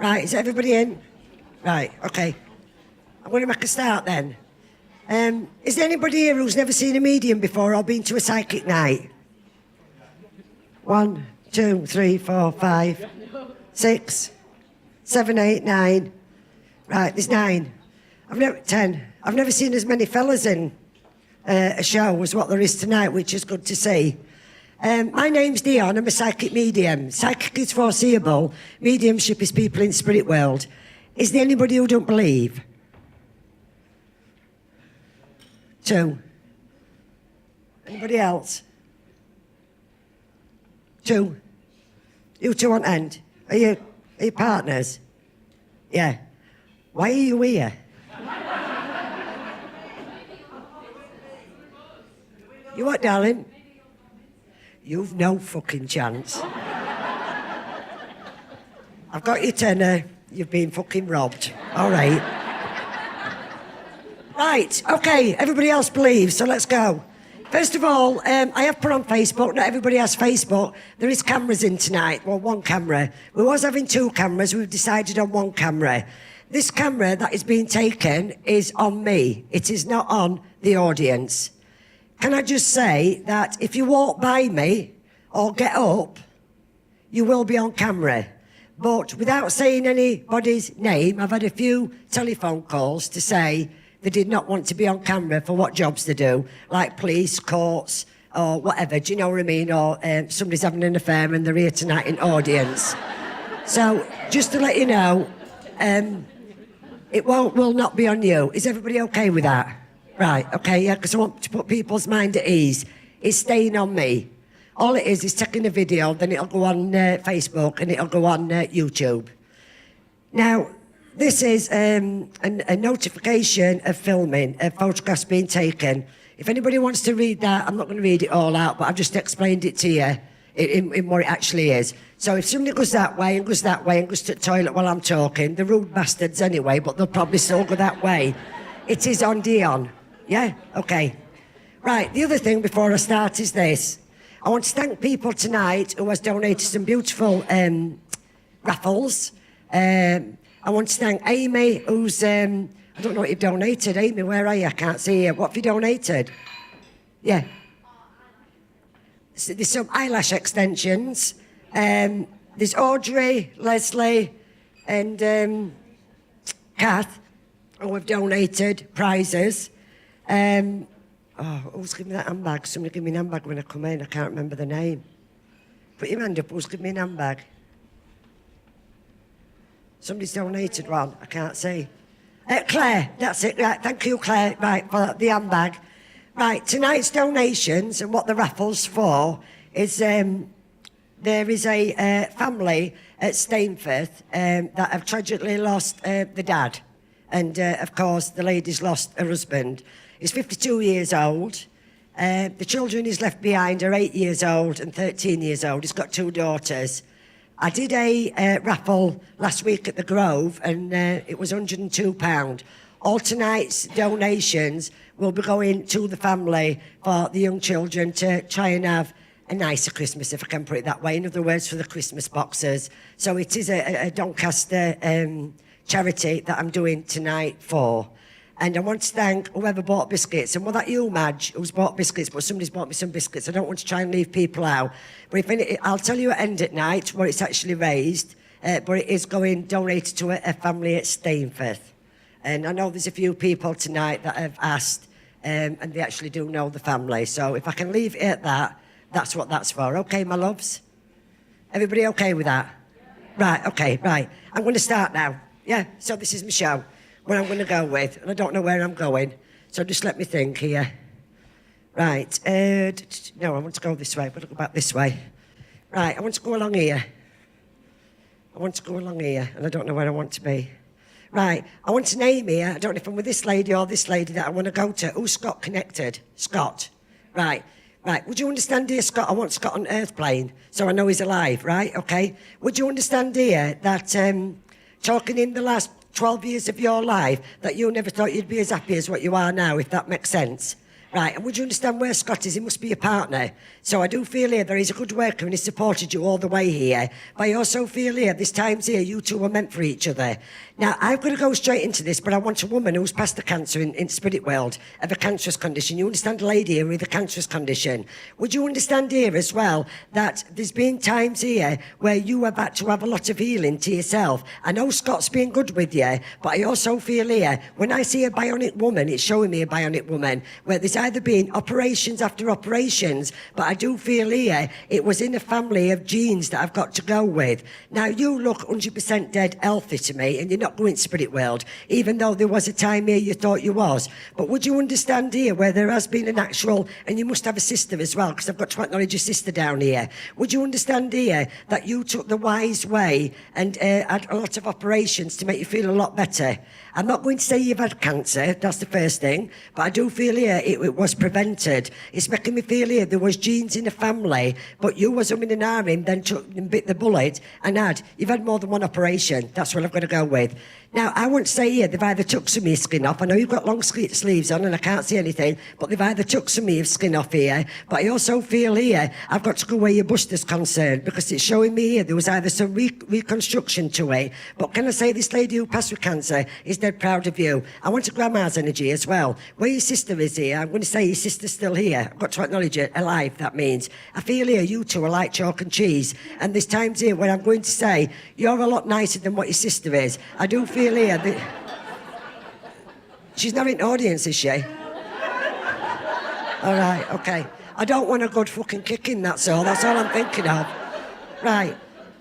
Right, is everybody in? Right, okay. I'm going to make a start then. Is there anybody here who's never seen a medium before or been to a psychic night? 1, 2, 3, 4, 5, 6, 7, 8, 9. Right, there's 9. 10. I've never seen as many fellas in a show as what there is tonight, which is good to see. My name's Dione, I'm a psychic medium. Psychic is foreseeable. Mediumship is people in spirit world. Is there anybody who don't believe? 2. Anybody else? 2. You 2 on end. Are you partners? Yeah. Why are you here? You what, darling? You've no fucking chance. I've got your tenner. You've been fucking robbed. All right. Right, okay, everybody else believes, so let's go. First of all, I have put on Facebook, not everybody has Facebook. There is cameras in tonight, well, 1 camera. We was having 2 cameras, we've decided on 1 camera. This camera that is being taken is on me. It is not on the audience. Can I just say that if you walk by me or get up, you will be on camera. But without saying anybody's name, I've had a few telephone calls to say they did not want to be on camera for what jobs they do, like police, courts, or whatever, do you know what I mean? Or somebody's having an affair and they're here tonight in audience. So, just to let you know, it will not be on you. Is everybody okay with that? Right, okay, yeah, because I want to put people's mind at ease. It's staying on me. All it is taking a video, then it'll go on Facebook and it'll go on YouTube. Now, this is a notification of filming, of photographs being taken. If anybody wants to read that, I'm not going to read it all out, but I've just explained it to you in what it actually is. So if somebody goes that way and goes that way and goes to the toilet while I'm talking, they're rude bastards anyway, but they'll probably still go that way. It is on Dione. Yeah? Okay. Right, the other thing before I start is this. I want to thank people tonight who has donated some beautiful raffles. I want to thank Amy, who's, I don't know what you've donated. Amy, where are you? I can't see you. What have you donated? Yeah. So there's some eyelash extensions. There's Audrey, Leslie, and Kath, who have donated prizes. Who's giving me that handbag? Somebody give me an handbag when I come in. I can't remember the name. Put your hand up. Who's giving me an handbag? Somebody's donated one. I can't see. Claire, that's it. Right, thank you, Claire. Right, for the handbag. Right, tonight's donations and what the raffle's for is there is a family at Stainforth that have tragically lost the dad. And, of course, the lady's lost her husband. He's 52 years old. The children he's left behind are 8 years old and 13 years old. He's got 2 daughters. I did a raffle last week at the Grove, and it was £102. All tonight's donations will be going to the family for the young children to try and have a nicer Christmas, if I can put it that way. In other words, for the Christmas boxes. So it is a Doncaster charity that I'm doing tonight for. And I want to thank whoever bought biscuits. And was that you, Madge, who's bought biscuits? But somebody's bought me some biscuits. I don't want to try and leave people out. But I'll tell you at end at night where it's actually raised. But it is going donated to a family at Stainforth. And I know there's a few people tonight that have asked, and they actually do know the family. So if I can leave it at that, that's what that's for. Okay, my loves? Everybody okay with that? Right, okay, right. I'm going to start now. Yeah, so this is my show. Where I'm going to go with, and I don't know where I'm going, so just let me think here. Right, no, I want to go this way, but I'll go back this way. Right, I want to go along here. I want to go along here, and I don't know where I want to be. Right, I want to name here, I don't know if I'm with this lady or this lady that I want to go to. Who's Scott connected? Scott. Right, would you understand here, Scott? I want Scott on Earth plane, so I know he's alive, right? Okay. Would you understand here that talking in the last 12 years of your life that you never thought you'd be as happy as what you are now, if that makes sense? Right, and would you understand where Scott is? He must be your partner. So I do feel here that he's a good worker and he's supported you all the way here. But I also feel here, this time's here, you two are meant for each other. Now, I'm going to go straight into this, but I want a woman who's past the cancer in spirit world of a cancerous condition. You understand a lady here with a cancerous condition. Would you understand here as well that there's been times here where you have had to have a lot of healing to yourself? I know Scott's been good with you, but I also feel here, when I see a bionic woman, it's showing me a bionic woman, where there's either been operations after operations, but I do feel here it was in a family of genes that I've got to go with. Now, you look 100% dead healthy to me, and you're not going spirit world, even though there was a time here you thought you was. But would you understand here where there has been an actual, and you must have a sister as well, because I've got to acknowledge your sister down here. Would you understand here that you took the wise way and had a lot of operations to make you feel a lot better? I'm not going to say you've had cancer, that's the first thing, but I do feel here it was prevented. It's making me feel here there was genes in the family, but you was umming and ahhing, then took and bit the bullet and you've had more than one operation. That's what I've got to go with. Now, I won't say here they've either took some of your skin off. I know you've got long sleeves on and I can't see anything, but they've either took some of your skin off here. But I also feel here I've got to go where your bust is concerned, because it's showing me here there was either some reconstruction to it. But can I say this lady who passed with cancer is dead proud of you. I want a grandma's energy as well. Where your sister is here, I'm going to say your sister's still here. I've got to acknowledge it, alive, that means. I feel here you two are like chalk and cheese. And there's times here where I'm going to say you're a lot nicer than what your sister is. I do feel here that she's not in the audience, is she? All right, okay. I don't want a good fucking kicking, that's all I'm thinking of. Right.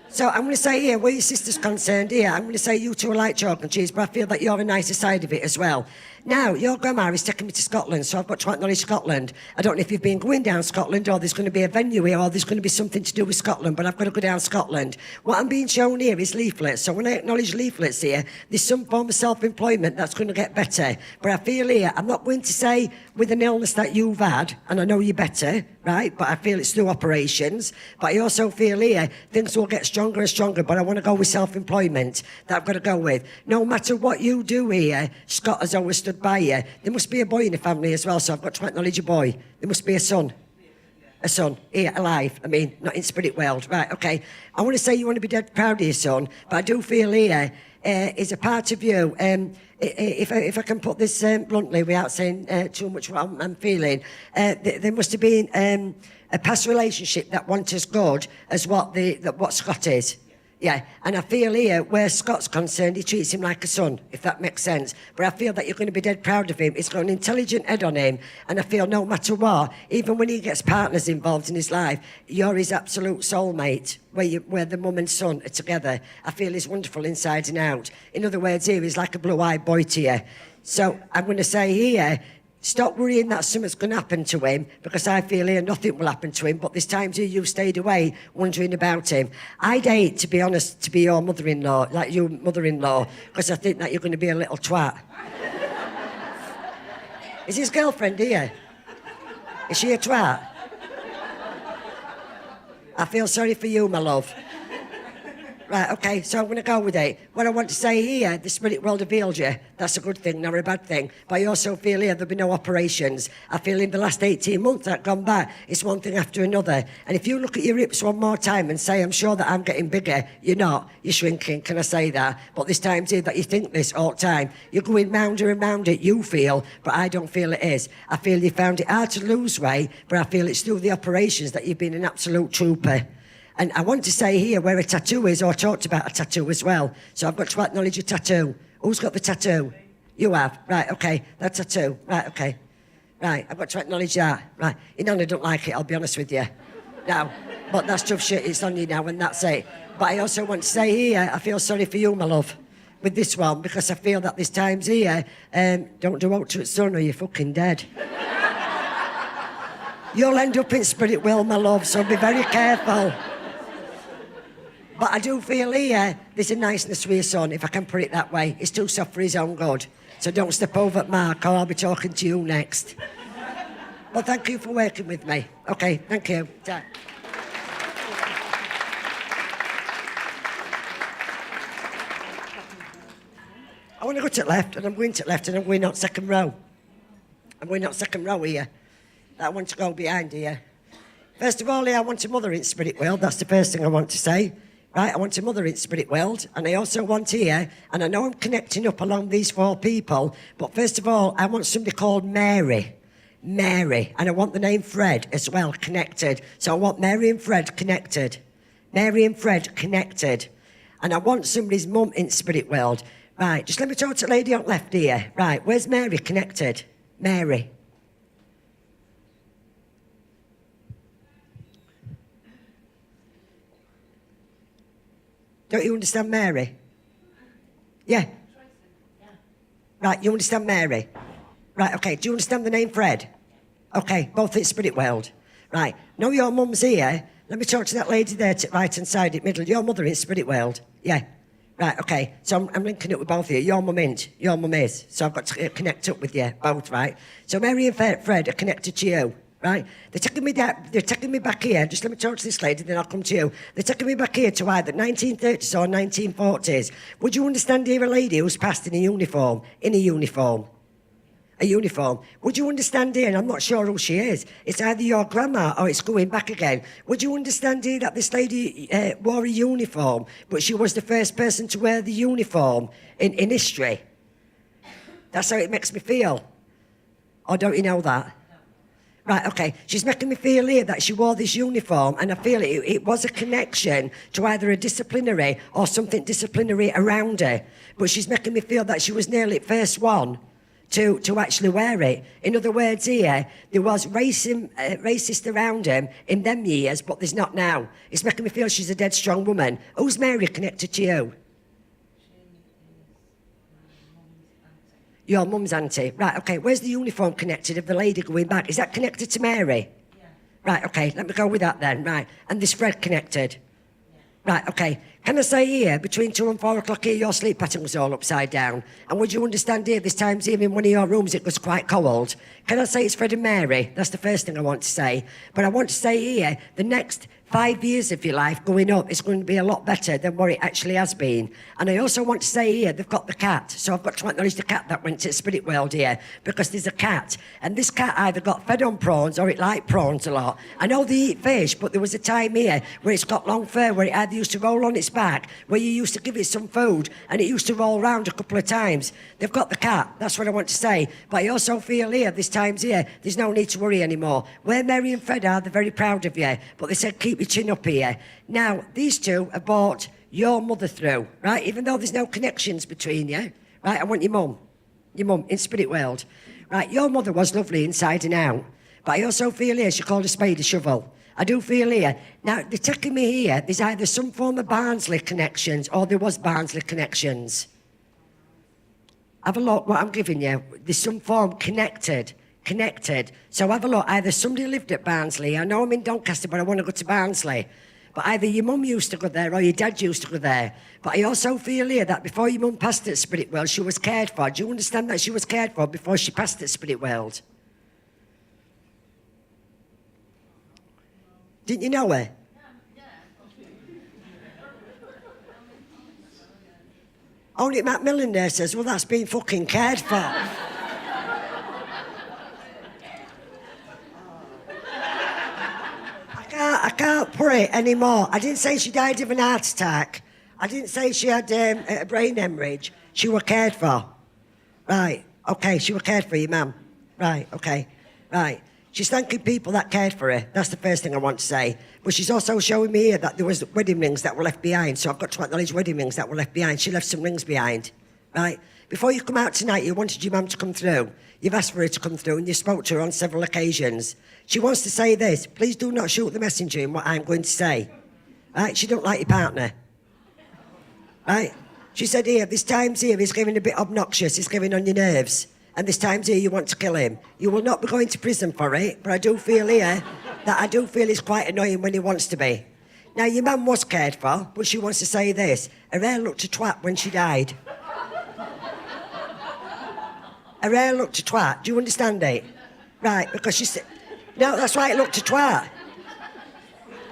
So I'm going to say here, where your sister's concerned here, I'm going to say you two are like chalk and cheese, but I feel that you're a nicer side of it as well. Now, your grandma is taking me to Scotland, so I've got to acknowledge Scotland. I don't know if you've been going down Scotland, or there's going to be a venue here, or there's going to be something to do with Scotland, but I've got to go down Scotland. What I'm being shown here is leaflets, so when I acknowledge leaflets here, there's some form of self-employment that's going to get better. But I feel here, I'm not going to say with an illness that you've had, and I know you're better, right, but I feel it's through operations, but I also feel here, things will get stronger and stronger, but I want to go with self-employment that I've got to go with. No matter what you do here, Scott has always stood by you. There must be a boy in the family as well, so I've got to acknowledge a boy. There must be a son. A son, here, alive. I mean, not in spirit world. Right, okay. I want to say you want to be dead proud of your son, but I do feel here is a part of you. If I can put this bluntly without saying too much what I'm feeling, there must have been a past relationship that wasn't as good as what Scott is. Yeah, and I feel here, where Scott's concerned, he treats him like a son, if that makes sense. But I feel that you're going to be dead proud of him. He's got an intelligent head on him, and I feel no matter what, even when he gets partners involved in his life, you're his absolute soulmate, where the mum and son are together. I feel he's wonderful inside and out. In other words, here, he's like a blue-eyed boy to you. So I'm going to say here, stop worrying that something's going to happen to him, because I feel here nothing will happen to him, but there's times here you've stayed away wondering about him. I'd hate, to be honest, to be your mother-in-law, like your mother-in-law, because I think that you're going to be a little twat. Is his girlfriend here? Is she a twat? I feel sorry for you, my love. Right, okay, so I'm going to go with it. What I want to say here, the spirit world revealed you. That's a good thing, not a bad thing. But I also feel here there'll be no operations. I feel in the last 18 months that gone by, it's one thing after another. And if you look at your hips one more time and say, I'm sure that I'm getting bigger, you're not. You're shrinking, can I say that? But there's times here that you think this all the time. You're going rounder and rounder, you feel, but I don't feel it is. I feel you found it hard to lose weight, but I feel it's through the operations that you've been an absolute trooper. And I want to say here where a tattoo is, or I talked about a tattoo as well. So I've got to acknowledge a tattoo. Who's got the tattoo? You have. Right, okay. That tattoo. Right, okay. Right, I've got to acknowledge that. Right. You know I don't like it, I'll be honest with you. Now, but that's tough shit, it's on you now, and that's it. But I also want to say here, I feel sorry for you, my love, with this one, because I feel that there's times here, don't do out to it, son, or you're fucking dead. You'll end up in spirit world, my love, so be very careful. But I do feel here, there's a niceness with your son, if I can put it that way. He's too soft for his own good. So don't step over at Mark, or I'll be talking to you next. Well, thank you for working with me. Okay, thank you. Ta. I want to go to the left, and I'm going to the left, and I'm going out second row. I'm going out second row here. that I want to go behind here. First of all, I want a mother in spirit world. That's the first thing I want to say. Right, I want a mother in spirit world, and I also want here, and I know I'm connecting up along these 4 people, but first of all, I want somebody called Mary. Mary, and I want the name Fred as well, connected. So I want Mary and Fred connected. Mary and Fred connected. And I want somebody's mum in spirit world. Right, just let me talk to the lady on left here. Right, where's Mary connected? Mary. Don't you understand Mary? Yeah. Right, you understand Mary? Right, okay. Do you understand the name Fred? Okay, both in spirit world. Right, know your mum's here. Let me talk to that lady there to right-hand side, in middle. Your mother in spirit world. Yeah. Right, okay. So I'm linking up with both of you. Your mum isn't. Your mum is. So I've got to connect up with you, both, right? So Mary and Fred are connected to you. Right? They're taking me back here. Just let me talk to this lady, then I'll come to you. They're taking me back here to either 1930s or 1940s. Would you understand here a lady who's passed in a uniform? In a uniform. A uniform. Would you understand here, and I'm not sure who she is, it's either your grandma or it's going back again. Would you understand here that this lady wore a uniform, but she was the first person to wear the uniform in history? That's how it makes me feel. Or don't you know that? Right, okay. She's making me feel here that she wore this uniform, and I feel it was a connection to either a disciplinary or something disciplinary around her. But she's making me feel that she was nearly the first one to actually wear it. In other words here, there was racist around him in them years, but there's not now. It's making me feel she's a dead strong woman. Who's Mary connected to you? Your mum's auntie. Right, okay. Where's the uniform connected of the lady going back? Is that connected to Mary? Yeah. Right, okay. Let me go with that then. Right. And this Fred connected? Yeah. Right, okay. Can I say here, between 2 and 4 o'clock here, your sleep pattern was all upside down? And would you understand here, this time's here in one of your rooms, it was quite cold? Can I say it's Fred and Mary? That's the first thing I want to say. But I want to say here, the next 5 years of your life going up is going to be a lot better than what it actually has been. And I also want to say here, they've got the cat. So I've got to acknowledge the cat that went to the spirit world here, because there's a cat. And this cat either got fed on prawns or it liked prawns a lot. I know they eat fish, but there was a time here where it's got long fur, where it either used to roll on its back, where you used to give it some food, and it used to roll round a couple of times. They've got the cat. That's what I want to say. But I also feel here, this time's here, there's no need to worry anymore. Where Mary and Fred are, they're very proud of you. But they said, keep your chin up here. Now, these two have brought your mother through, right? Even though there's no connections between you, right? I want your mum in spirit world. Right, your mother was lovely inside and out. But I also feel here, she called a spade a shovel. I do feel here. Now, they're taking me here. There's either some form of Barnsley connections or there was Barnsley connections. Have a look what I'm giving you. There's some form connected. So have a look. Either somebody lived at Barnsley. I know I'm in Doncaster, but I want to go to Barnsley. But either your mum used to go there or your dad used to go there. But I also feel here that before your mum passed at Spirit World, she was cared for. Do you understand that she was cared for before she passed at Spirit World? Didn't you know her? Only Macmillan there says, well, that's been fucking cared for. I can't pray anymore. I didn't say she died of an heart attack. I didn't say she had a brain hemorrhage. She was cared for. Right, okay, she was cared for, your mum. Right, okay, right. She's thanking people that cared for her. That's the first thing I want to say. But she's also showing me here that there was wedding rings that were left behind. So I've got to acknowledge wedding rings that were left behind. She left some rings behind, right? Before you come out tonight, you wanted your mum to come through. You've asked for her to come through and you spoke to her on several occasions. She wants to say this. Please do not shoot the messenger in what I'm going to say. Right? She don't like your partner. Right? She said here, this time's here, he's getting a bit obnoxious. He's getting on your nerves. And this time's here, you want to kill him. You will not be going to prison for it, but I do feel here that I do feel he's quite annoying when he wants to be. Now, your mum was cared for, but she wants to say this. Her hair looked a twat when she died. Her hair looked a twat. Do you understand it? Right, because she said... No, that's why it looked a twat.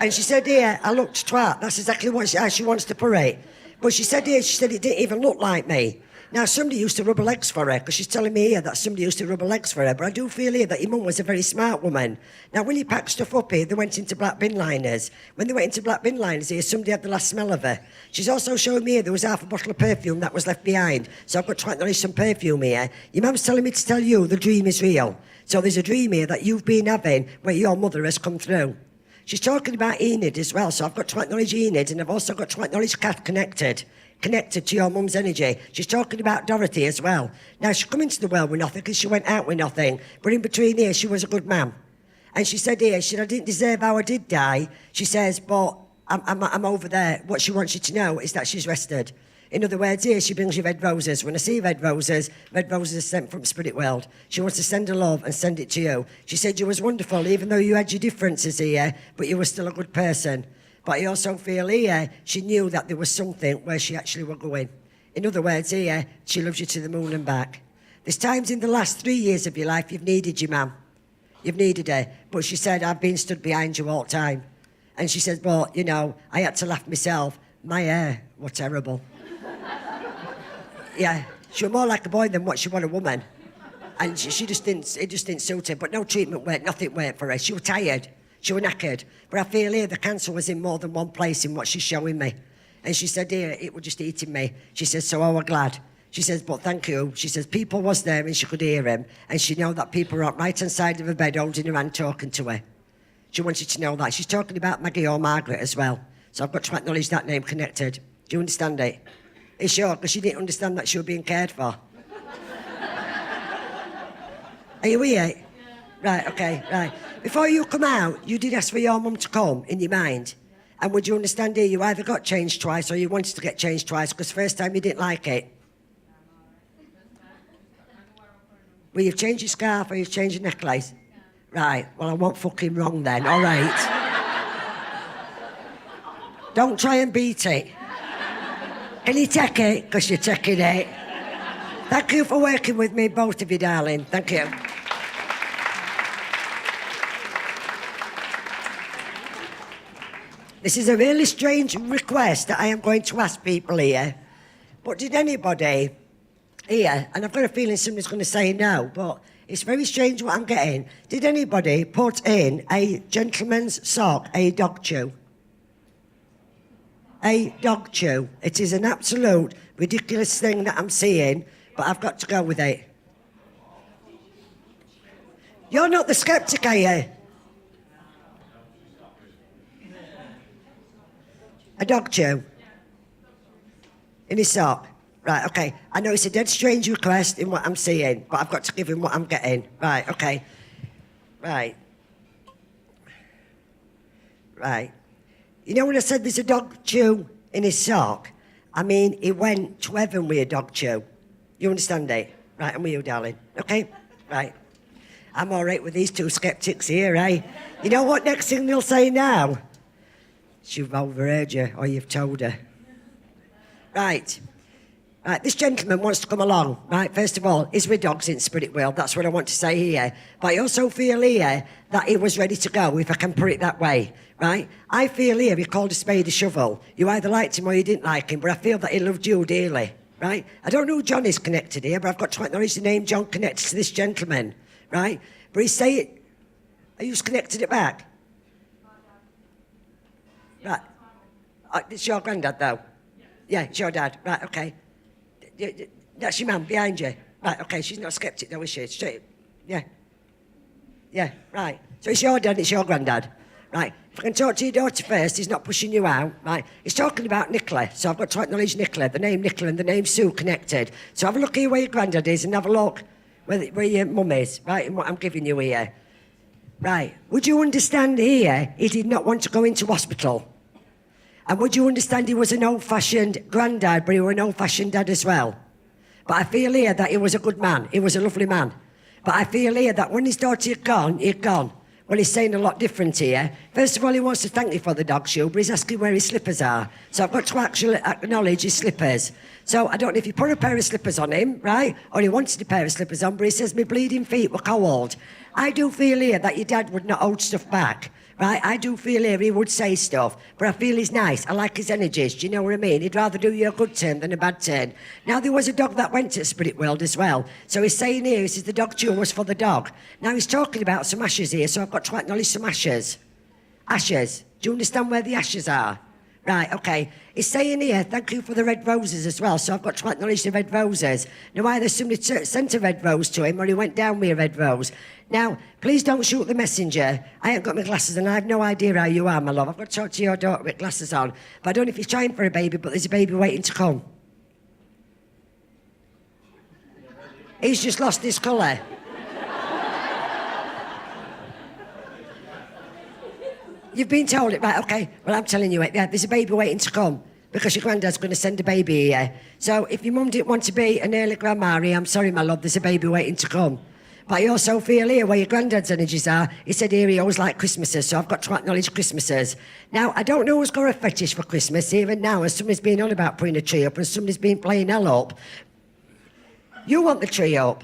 And she said here, I looked a twat. That's exactly how she wants to put it. But she said here, she said it didn't even look like me. Now, somebody used to rub her legs for her, because she's telling me here that somebody used to rub her legs for her, but I do feel here that your mum was a very smart woman. Now, when you packed stuff up here, they went into black bin liners. When they went into black bin liners here, somebody had the last smell of her. She's also showing me here there was half a bottle of perfume that was left behind, so I've got to acknowledge some perfume here. Your mum's telling me to tell you the dream is real. So there's a dream here that you've been having where your mother has come through. She's talking about Enid as well, so I've got to acknowledge Enid, and I've also got to acknowledge Kat connected to your mum's energy. She's talking about Dorothy as well. Now, she come into the world with nothing because she went out with nothing, but in between here, she was a good man. And she said here, I didn't deserve how I did die. She says, but I'm over there. What she wants you to know is that she's rested. In other words, here, she brings you red roses. When I see red roses are sent from spirit world. She wants to send her love and send it to you. She said you was wonderful, even though you had your differences here, but you were still a good person. But I also feel here, she knew that there was something where she actually were going. In other words, here, she loves you to the moon and back. There's times in the last 3 years of your life you've needed your mum. You've needed her. But she said, I've been stood behind you all the time. And she said, well, you know, I had to laugh myself. My hair was terrible. Yeah, she was more like a boy than what she was a woman. And it just didn't suit her. But no treatment worked, nothing worked for her. She was tired. She was knackered. But I feel here the cancer was in more than one place in what she's showing me. And she said, here, it was just eating me. She says, so I was glad. She says, but thank you. She says, people was there and she could hear him. And she know that people were on the right-hand side of her bed holding her hand talking to her. She wants you to know that. She's talking about Maggie or Margaret as well. So I've got to acknowledge that name connected. Do you understand it? It's sure, because she didn't understand that she was being cared for. Are you here? Yeah. Right, okay, right. Before you come out, you did ask for your mum to come in your mind. And would you understand here, you either got changed twice or you wanted to get changed twice, because first time you didn't like it. Well, you've changed your scarf or you've changed your necklace? Right, well, I wasn't fucking wrong then, all right. Don't try and beat it. Can you take it? Because you're taking it. Thank you for working with me, both of you, darling. Thank you. This is a really strange request that I am going to ask people here. But did anybody here, and I've got a feeling somebody's going to say no, but it's very strange what I'm getting. Did anybody put in a gentleman's sock, a dog chew? A dog chew. It is an absolute ridiculous thing that I'm seeing, but I've got to go with it. You're not the skeptic, are you? A dog chew? In his sock? Right, okay. I know it's a dead strange request in what I'm seeing, but I've got to give him what I'm getting. Right, okay. Right. Right. You know when I said there's a dog chew in his sock? I mean, he went to heaven with a dog chew. You understand it? Right, I'm with you, darling. Okay? Right. I'm all right with these two skeptics here, eh? You know what next thing they'll say now? You've overheard you, or you've told her. Right. Right, this gentleman wants to come along, right? First of all, he's with dogs in spirit world. That's what I want to say here. But I also feel here that he was ready to go, if I can put it that way, right? I feel here he called a spade a shovel. You either liked him or you didn't like him, but I feel that he loved you dearly, right? I don't know who John is connected here, but I've got to acknowledge the name John connected to this gentleman, right? But he's saying, are you connected it back? Right. It's your granddad, though? Yeah, it's your dad. Right, okay. That's your mum behind you. Right, okay, she's not a skeptic, though, is she? Straight. Yeah. Yeah, right. So it's your dad, it's your granddad. Right. If I can talk to your daughter first, he's not pushing you out, right? He's talking about Nicola, so I've got to acknowledge Nicola, the name Nicola and the name Sue connected. So have a look here where your granddad is and have a look where your mum is, right, and what I'm giving you here. Right. Would you understand here he did not want to go into hospital? And would you understand he was an old-fashioned granddad, but he was an old-fashioned dad as well? But I feel here that he was a good man. He was a lovely man. But I feel here that when his daughter had gone, he'd gone. Well, he's saying a lot different here. First of all, he wants to thank you for the dog shoe, but he's asking where his slippers are. So I've got to actually acknowledge his slippers. So I don't know if he put a pair of slippers on him, right? Or he wanted a pair of slippers on, but he says, my bleeding feet were cold. I do feel here that your dad would not hold stuff back. Right, I do feel here he would say stuff, but I feel he's nice. I like his energies, do you know what I mean? He'd rather do you a good turn than a bad turn. Now, there was a dog that went to the spirit world as well. So he's saying here, he says the dog chew was for the dog. Now, he's talking about some ashes here, so I've got to acknowledge some ashes. Ashes. Do you understand where the ashes are? Right, okay. He's saying here, thank you for the red roses as well, so I've got to acknowledge the red roses. Now, either somebody sent a red rose to him or he went down with a red rose. Now, please don't shoot the messenger. I ain't got my glasses and I have no idea how you are, my love. I've got to talk to your daughter with glasses on. But I don't know if he's trying for a baby, but there's a baby waiting to come. He's just lost his colour. You've been told it, right, okay. Well, I'm telling you it, yeah, there's a baby waiting to come because your granddad's going to send a baby here. So if your mum didn't want to be an early grandma, I'm sorry, my love, there's a baby waiting to come. But I also feel here where your granddad's energies are. He said here he always liked Christmases, so I've got to acknowledge Christmases. Now, I don't know who's got a fetish for Christmas, even now, as somebody's been on about putting a tree up and somebody's been playing hell up. You want the tree up.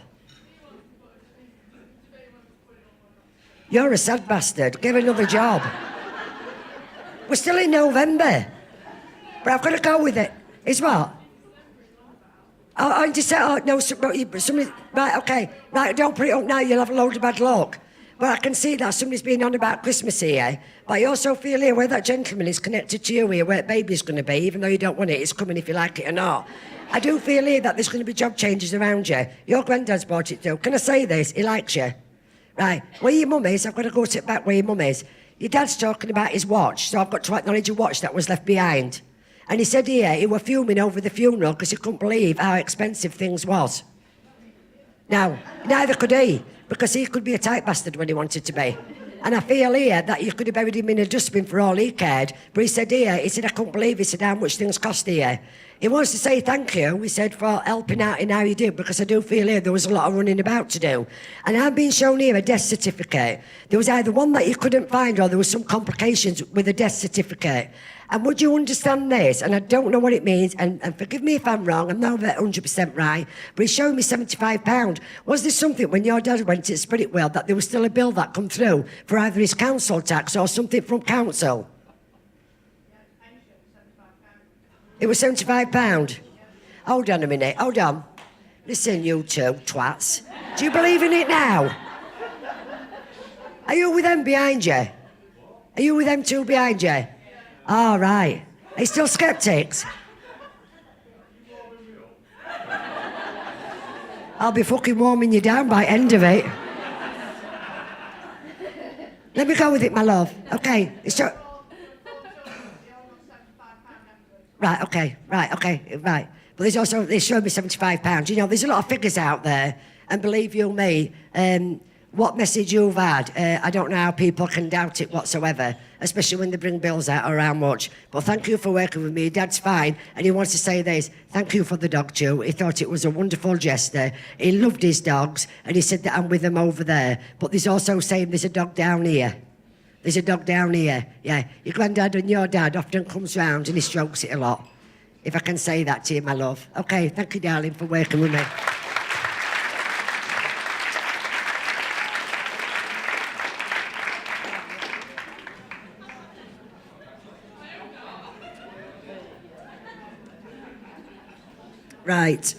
You're a sad bastard. Give another job. We're still in November. But I've got to go with it. It's what? I just said, oh, no, somebody, right, okay. Right, don't put it up now, you'll have a load of bad luck. But I can see that somebody's been on about Christmas here. But I also feel here where that gentleman is connected to you here, where baby's going to be, even though you don't want it, it's coming if you like it or not. I do feel here that there's going to be job changes around you. Your granddad's bought it too. Can I say this? He likes you. Right, where your mum is, I've got to go sit back where your mum is. Your dad's talking about his watch, so I've got to acknowledge a watch that was left behind. And he said here, he were fuming over the funeral because he couldn't believe how expensive things was. Now, neither could he, because he could be a tight bastard when he wanted to be. And I feel here that you could have buried him in a dustbin for all he cared. But he said here, he said, I couldn't believe, he said, how much things cost here. He wants to say thank you, he said, for helping out in how you did, because I do feel here there was a lot of running about to do. And I've been shown here a death certificate. There was either one that you couldn't find or there was some complications with a death certificate. And would you understand this? And I don't know what it means, and forgive me if I'm wrong, I'm not 100% right, but he's showing me £75. Was there something when your dad went to the spirit world that there was still a bill that come through for either his council tax or something from council? It was £75. Hold on a minute, hold on. Listen, you two twats. Do you believe in it now? Are you with them behind you? Are you with them two behind you? All right. Are you still skeptics? I'll be fucking warming you down by the end of it. Let me go with it, my love. Okay. It's just... Right, okay. But there's also, they showed me £75. You know, there's a lot of figures out there, and believe you me, what message you've had, I don't know how people can doubt it whatsoever, especially when they bring bills out or how much. But thank you for working with me. Dad's fine, and he wants to say this. Thank you for the dog chew. He thought it was a wonderful gesture. He loved his dogs, and he said that I'm with them over there. But there's also saying there's a dog down here. There's a dog down here, yeah. Your granddad and your dad often comes round and he strokes it a lot. If I can say that to you, my love. Okay, thank you, darling, for working with me. Right.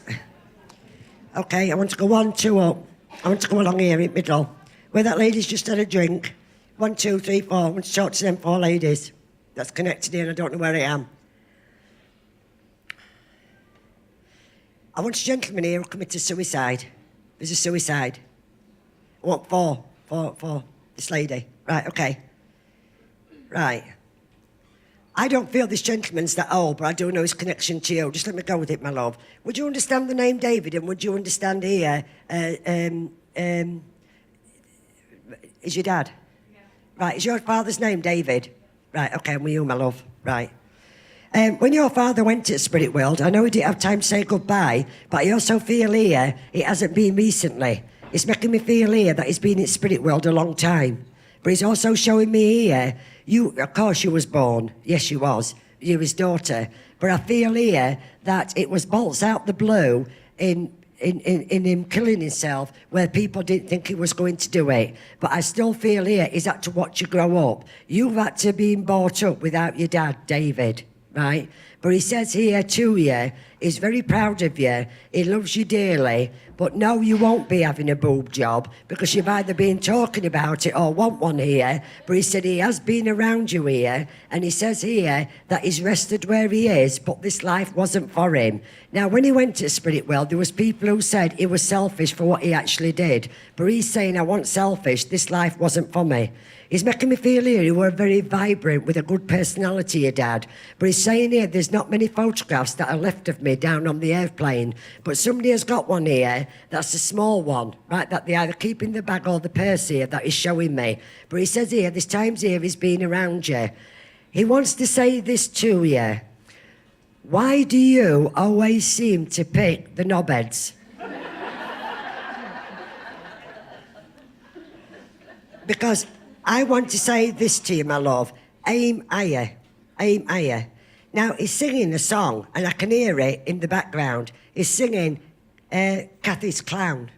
Okay, I want to go 1, 2 up. I want to go along here in the middle, where that lady's just had a drink. 1, 2, 3, 4. I want to talk to them 4 ladies. That's connected here and I don't know where I am. I want a gentleman here who committed suicide. There's a suicide. I want 4 for this lady. Right, okay. Right. I don't feel this gentleman's that old, but I do know his connection to you. Just let me go with it, my love. Would you understand the name David, and would you understand here, is your dad? Yeah. Right, is your father's name David? Right, okay, I'm with you, my love. Right. When your father went to the spirit world, I know he didn't have time to say goodbye, but I also feel here it hasn't been recently. It's making me feel here that he's been in the spirit world a long time. But he's also showing me here, of course you was born. Yes, you was. You're his daughter. But I feel here that it was bolts out the blue in in him killing himself where people didn't think he was going to do it. But I still feel here he's had to watch you grow up. You've had to be brought up without your dad, David, right? But he says here to you, he's very proud of you, he loves you dearly, but no, you won't be having a boob job because you've either been talking about it or want one here. But he said he has been around you here, and he says here that he's rested where he is, but this life wasn't for him. Now, when he went to Spirit World, there was people who said he was selfish for what he actually did. But he's saying, I wasn't selfish, this life wasn't for me. He's making me feel here you were very vibrant with a good personality, your dad. But he's saying here there's not many photographs that are left of me down on the airplane. But somebody has got one here that's a small one, right, that they either keep in the bag or the purse here that he's showing me. But he says here, there's times here he's been around you. He wants to say this to you. Why do you always seem to pick the knobheads? Because I want to say this to you, my love. Aim higher. Aim higher. Now, he's singing a song, and I can hear it in the background. He's singing Kathy's Clown.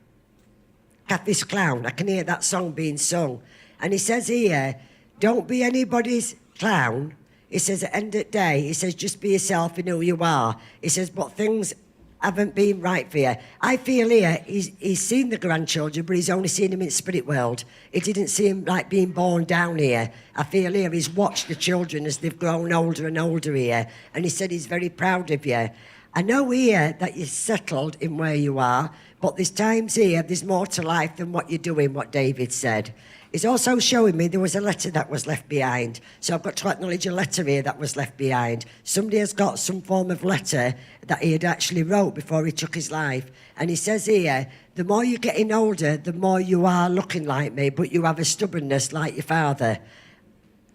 Kathy's Clown. I can hear that song being sung. And he says here, don't be anybody's clown. He says, at the end of the day, he says, just be yourself and who you are. He says, but things haven't been right for you. I feel here, he's seen the grandchildren, but he's only seen them in Spirit World. He didn't see him like being born down here. I feel here he's watched the children as they've grown older and older here, and he said he's very proud of you. I know here that you're settled in where you are, but there's times here, there's more to life than what you're doing, what David said. He's also showing me there was a letter that was left behind. So I've got to acknowledge a letter here that was left behind. Somebody has got some form of letter that he had actually wrote before he took his life. And he says here, the more you're getting older, the more you are looking like me, but you have a stubbornness like your father.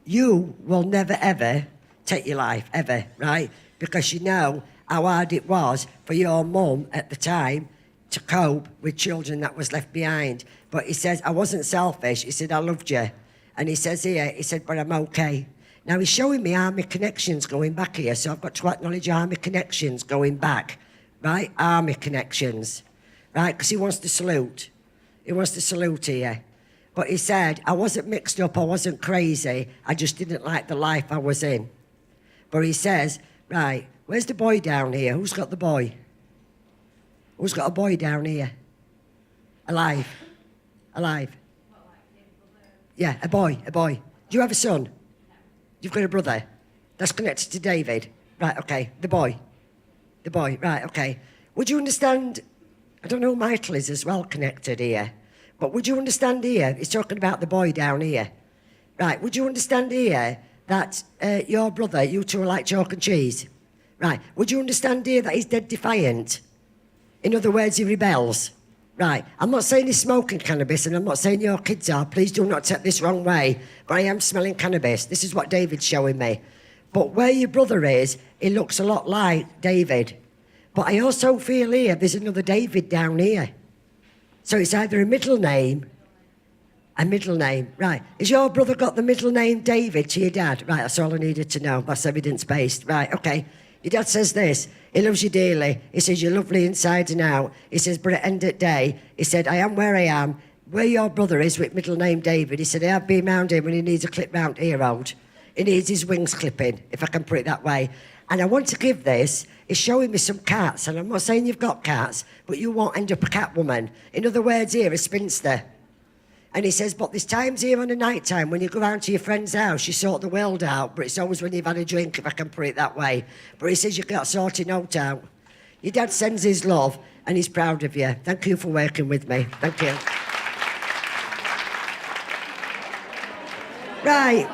You will never, ever take your life, ever, right? Because you know how hard it was for your mum at the time to cope with children that was left behind. But he says, I wasn't selfish. He said, I loved you. And he says here, he said, but I'm okay. Now, he's showing me army connections going back here, so I've got to acknowledge army connections going back, right? Army connections, right? Because he wants to salute. He wants to salute here. But he said, I wasn't mixed up, I wasn't crazy, I just didn't like the life I was in. But he says, right, where's the boy down here? Who's got the boy? Who's got a boy down here? Alive. Alive. Yeah, a boy. Do you have a son? You've got a brother? That's connected to David. Right, okay. The boy, right, okay. Would you understand, I don't know, Michael is as well connected here, but would you understand here, he's talking about the boy down here. Right, would you understand here that your brother, you two are like chalk and cheese? Right, would you understand here that he's dead defiant? In other words, he rebels. Right, I'm not saying he's smoking cannabis, and I'm not saying your kids are. Please do not take this wrong way. But I am smelling cannabis. This is what David's showing me. But where your brother is, he looks a lot like David. But I also feel here, there's another David down here. So it's either a middle name. Right. Has your brother got the middle name David to your dad? Right, that's all I needed to know. That's evidence-based. Right, okay. Your dad says this, he loves you dearly. He says you're lovely inside and out. He says, but at the end of the day, he said, I am where I am. Where your brother is with middle name David, he said, I have been round him when he needs a clip round here, old. He needs his wings clipping, if I can put it that way. And I want to give this, he's showing me some cats, and I'm not saying you've got cats, but you won't end up a cat woman. In other words here, a spinster. And he says, but there's times here on the night time when you go round to your friend's house, you sort the world out, but it's always when you've had a drink, if I can put it that way. But he says you got sorting out out. Your dad sends his love, and he's proud of you. Thank you for working with me. Thank you. Right.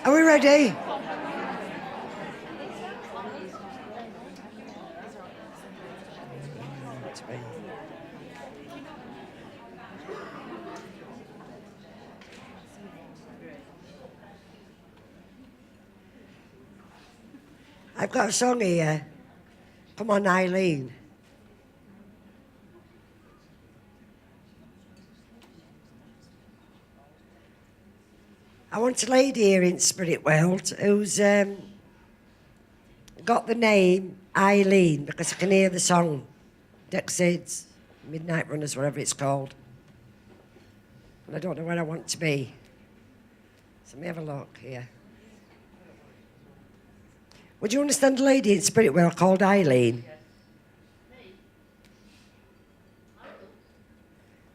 Are we ready? I've got a song here. Come on, Eileen. I want a lady here in Spirit World who's got the name Eileen, because I can hear the song Dexys, Midnight Runners, whatever it's called. And I don't know where I want to be. So let me have a look here. Would you understand a lady in spirit world called Eileen?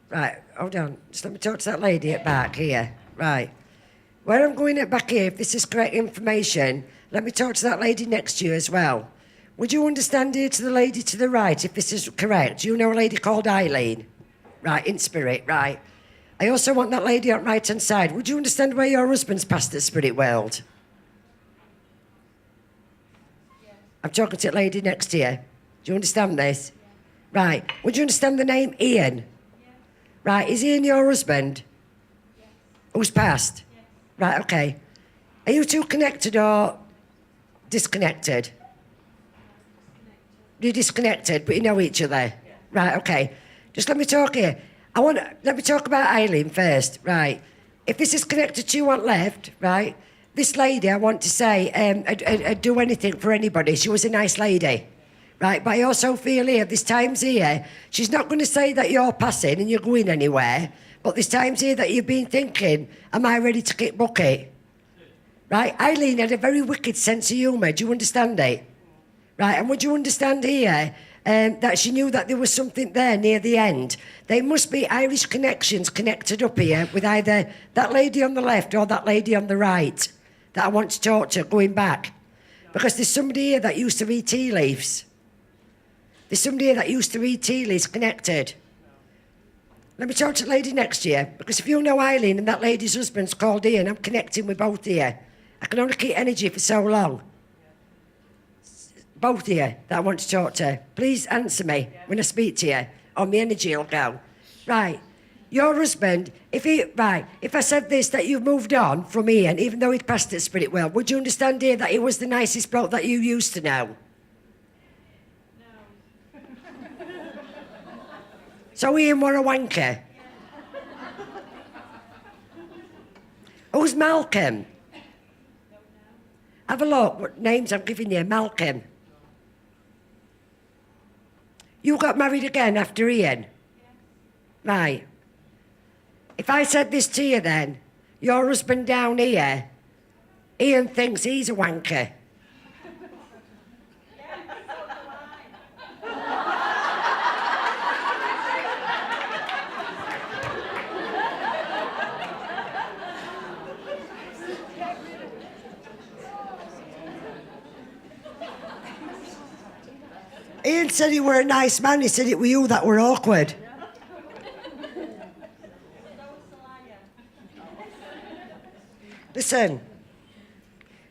Right, hold on. Just let me talk to that lady at back here. Right. Where I'm going at back here, if this is correct information, let me talk to that lady next to you as well. Would you understand here to the lady to the right, if this is correct? Do you know a lady called Eileen? Right, in spirit, right. I also want that lady on right-hand side. Would you understand where your husband's passed the spirit world? Yeah. I'm talking to that lady next to you. Do you understand this? Yeah. Right. Would you understand the name Ian? Yeah. Right, is Ian your husband? Yes. Who's passed? Yes. Right, okay. Are you two connected or disconnected? You're disconnected, but you know each other. Yeah. Right, okay. Just let me talk here. Let me talk about Eileen first, right? If this is connected to you on left, right? This lady, I want to say, I'd do anything for anybody. She was a nice lady, right? But I also feel here, this time's here, she's not going to say that you're passing and you're going anywhere, but this time's here that you've been thinking, am I ready to kick bucket? Right? Eileen had a very wicked sense of humour. Do you understand it? Right, and would you understand here that she knew that there was something there near the end? There must be Irish connections connected up here with either that lady on the left or that lady on the right that I want to talk to going back. Because there's somebody here that used to read tea leaves. There's somebody here that used to read tea leaves connected. Let me talk to the lady next to you, because if you know Eileen and that lady's husband's called Ian, I'm connecting with both of you. I can only keep energy for so long. Both of you that I want to talk to, please answer me when I speak to you, or my energy will go. Right, your husband, if I said this, that you've moved on from Ian, even though he'd passed it spirit well, would you understand here that he was the nicest bloke that you used to know? No. So Ian were a wanker? Who's Malcolm? Have a look, what names I'm giving you, Malcolm. You got married again after Ian? Yeah. Right. If I said this to you then, your husband down here, Ian thinks he's a wanker. Ian said he were a nice man. He said it were you that were awkward. Listen,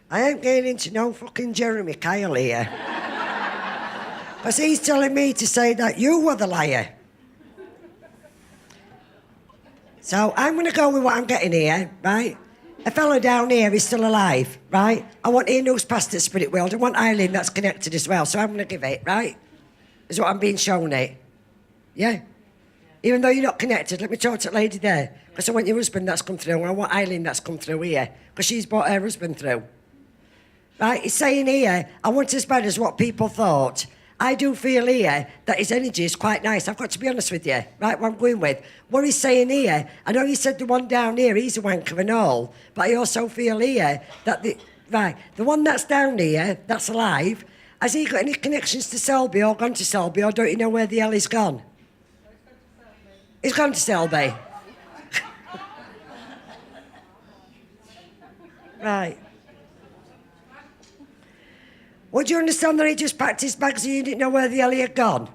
I ain't getting into no fucking Jeremy Kyle here. Because he's telling me to say that you were the liar. So I'm going to go with what I'm getting here, right? A fella down here is still alive, right? I want Ian who's past the spirit world. I want Eileen that's connected as well. So I'm going to give it, right? Is what I'm being shown it. Yeah? Even though you're not connected, let me talk to that lady there. Because I want your husband that's come through, and I want Eileen that's come through here. Because she's brought her husband through. Right? He's saying here, I want as bad as what people thought. I do feel here that his energy is quite nice. I've got to be honest with you, right, what I'm going with. What he's saying here, I know you said the one down here, he's a wanker and all, but I also feel here that the one that's down here, that's alive, has he got any connections to Selby or gone to Selby, or don't you know where the hell he's gone? He's gone to Selby. Right. Would you understand that he just packed his bags and you didn't know where the hell he had gone?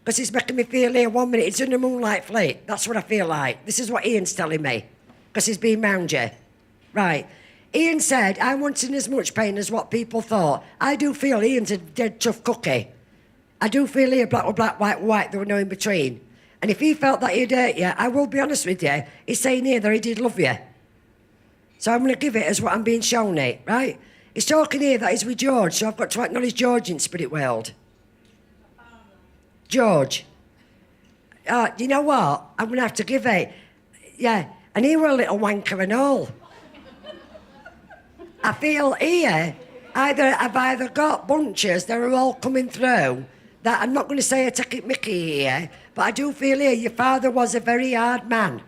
Because it's making me feel here 1 minute, it's in a moonlight fleet. That's what I feel like. This is what Ian's telling me. Because he's been round you. Right. Ian said, I wasn't in as much pain as what people thought. I do feel Ian's a dead tough cookie. I do feel here black with black, white with white, there were no in between. And if he felt that he'd hurt you, I will be honest with you, he's saying here that he did love you. So I'm going to give it as what I'm being shown it, right? He's talking here that he's with George, so I've got to acknowledge George in spirit world. George. You know what? I'm going to have to give it. Yeah, and he were a little wanker and all. I feel here, I've either got bunches that are all coming through that I'm not going to say I take it Mickey here, but I do feel here your father was a very hard man,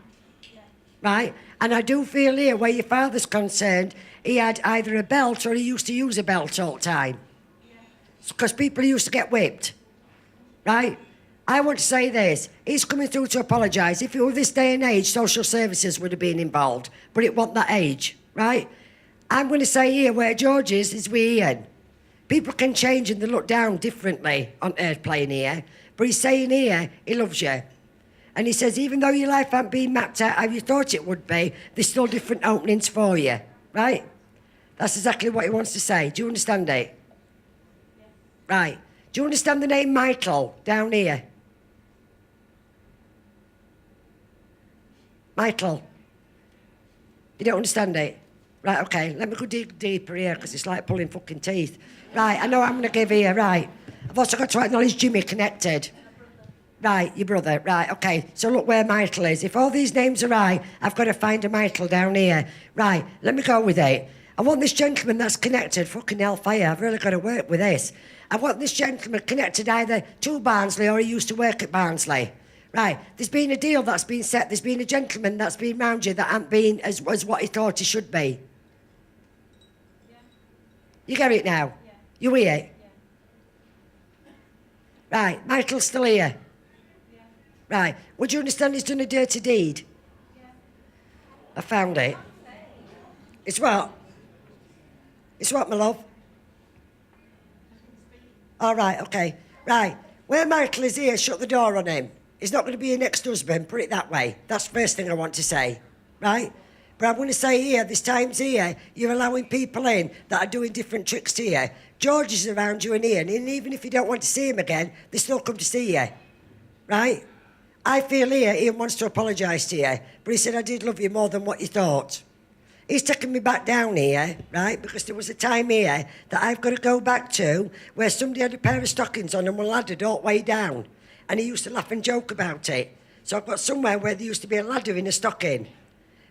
right? And I do feel here where your father's concerned, he had either a belt or he used to use a belt all the time. Because people used to get whipped, right? I want to say this, he's coming through to apologise. If it were this day and age, social services would have been involved, but it wasn't that age, right? I'm going to say here where George is with Ian. People can change and they look down differently on airplane here, but he's saying here he loves you. And he says, even though your life hasn't been mapped out how you thought it would be, there's still different openings for you, right? That's exactly what he wants to say. Do you understand it? Yeah. Right. Do you understand the name Michael down here? Michael. You don't understand it? Right, okay. Let me go dig deeper here, because it's like pulling fucking teeth. Right, I know what I'm going to give here, right. I've also got to acknowledge Jimmy connected. Right, your brother. Right, okay. So look where Michael is. If all these names are right, I've got to find a Michael down here. Right, let me go with it. I want this gentleman that's connected. Fucking hellfire, I've really got to work with this. I want this gentleman connected either to Barnsley or he used to work at Barnsley. Right, there's been a deal that's been set. There's been a gentleman that's been round you that hasn't been as what he thought he should be. Yeah. You get it now? Yeah. You hear it? Yeah. Right, Michael's still here. Yeah. Right, would you understand he's done a dirty deed? Yeah. I found it. It's what? It's what, my love? All right, okay. Right, where Michael is here, shut the door on him. He's not going to be your next husband, put it that way. That's the first thing I want to say, right? But I'm going to say here, there's times here, you're allowing people in that are doing different tricks to you. George is around you and Ian, and even if you don't want to see him again, they still come to see you, right? I feel here, Ian wants to apologise to you, but he said, I did love you more than what you thought. He's taken me back down here, right, because there was a time here that I've got to go back to where somebody had a pair of stockings on and one ladder all the way down. And he used to laugh and joke about it. So I've got somewhere where there used to be a ladder in a stocking.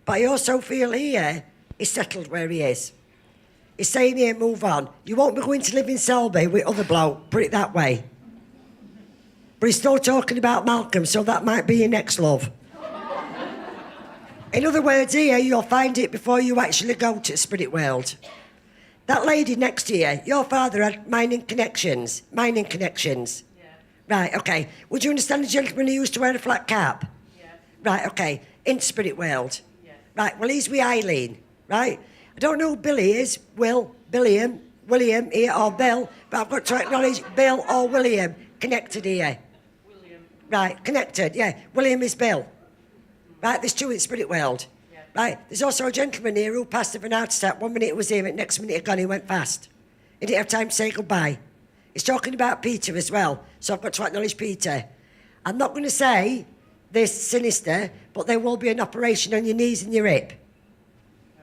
But I also feel here, he's settled where he is. He's saying here, move on. You won't be going to live in Selby with other bloke, put it that way. But he's still talking about Malcolm, so that might be your next love. In other words, here, you'll find it before you actually go to the spirit world. That lady next to you, your father had mining connections. Right, okay. Would you understand the gentleman who used to wear a flat cap? Yeah. Right, okay. In spirit world. Yeah. Right, well, he's with Eileen, right? I don't know who Billy is. William here, or Bill, but I've got to acknowledge Bill or William connected here. William. Right, connected, yeah. William is Bill. Right, there's two in spirit world. Yeah. Right, there's also a gentleman here who passed of an heart attack. 1 minute it was here, and next minute it gone, he went fast. He didn't have time to say goodbye. He's talking about Peter as well, so I've got to acknowledge Peter. I'm not going to say this sinister, but there will be an operation on your knees and your hip.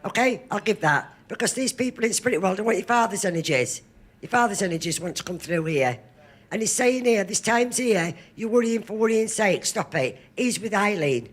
Okay? I'll give that. Because these people in the spirit world, I want your father's energies. Your father's energies want to come through here. And he's saying here, there's times here, you're worrying for worrying's sake. Stop it. He's with Eileen.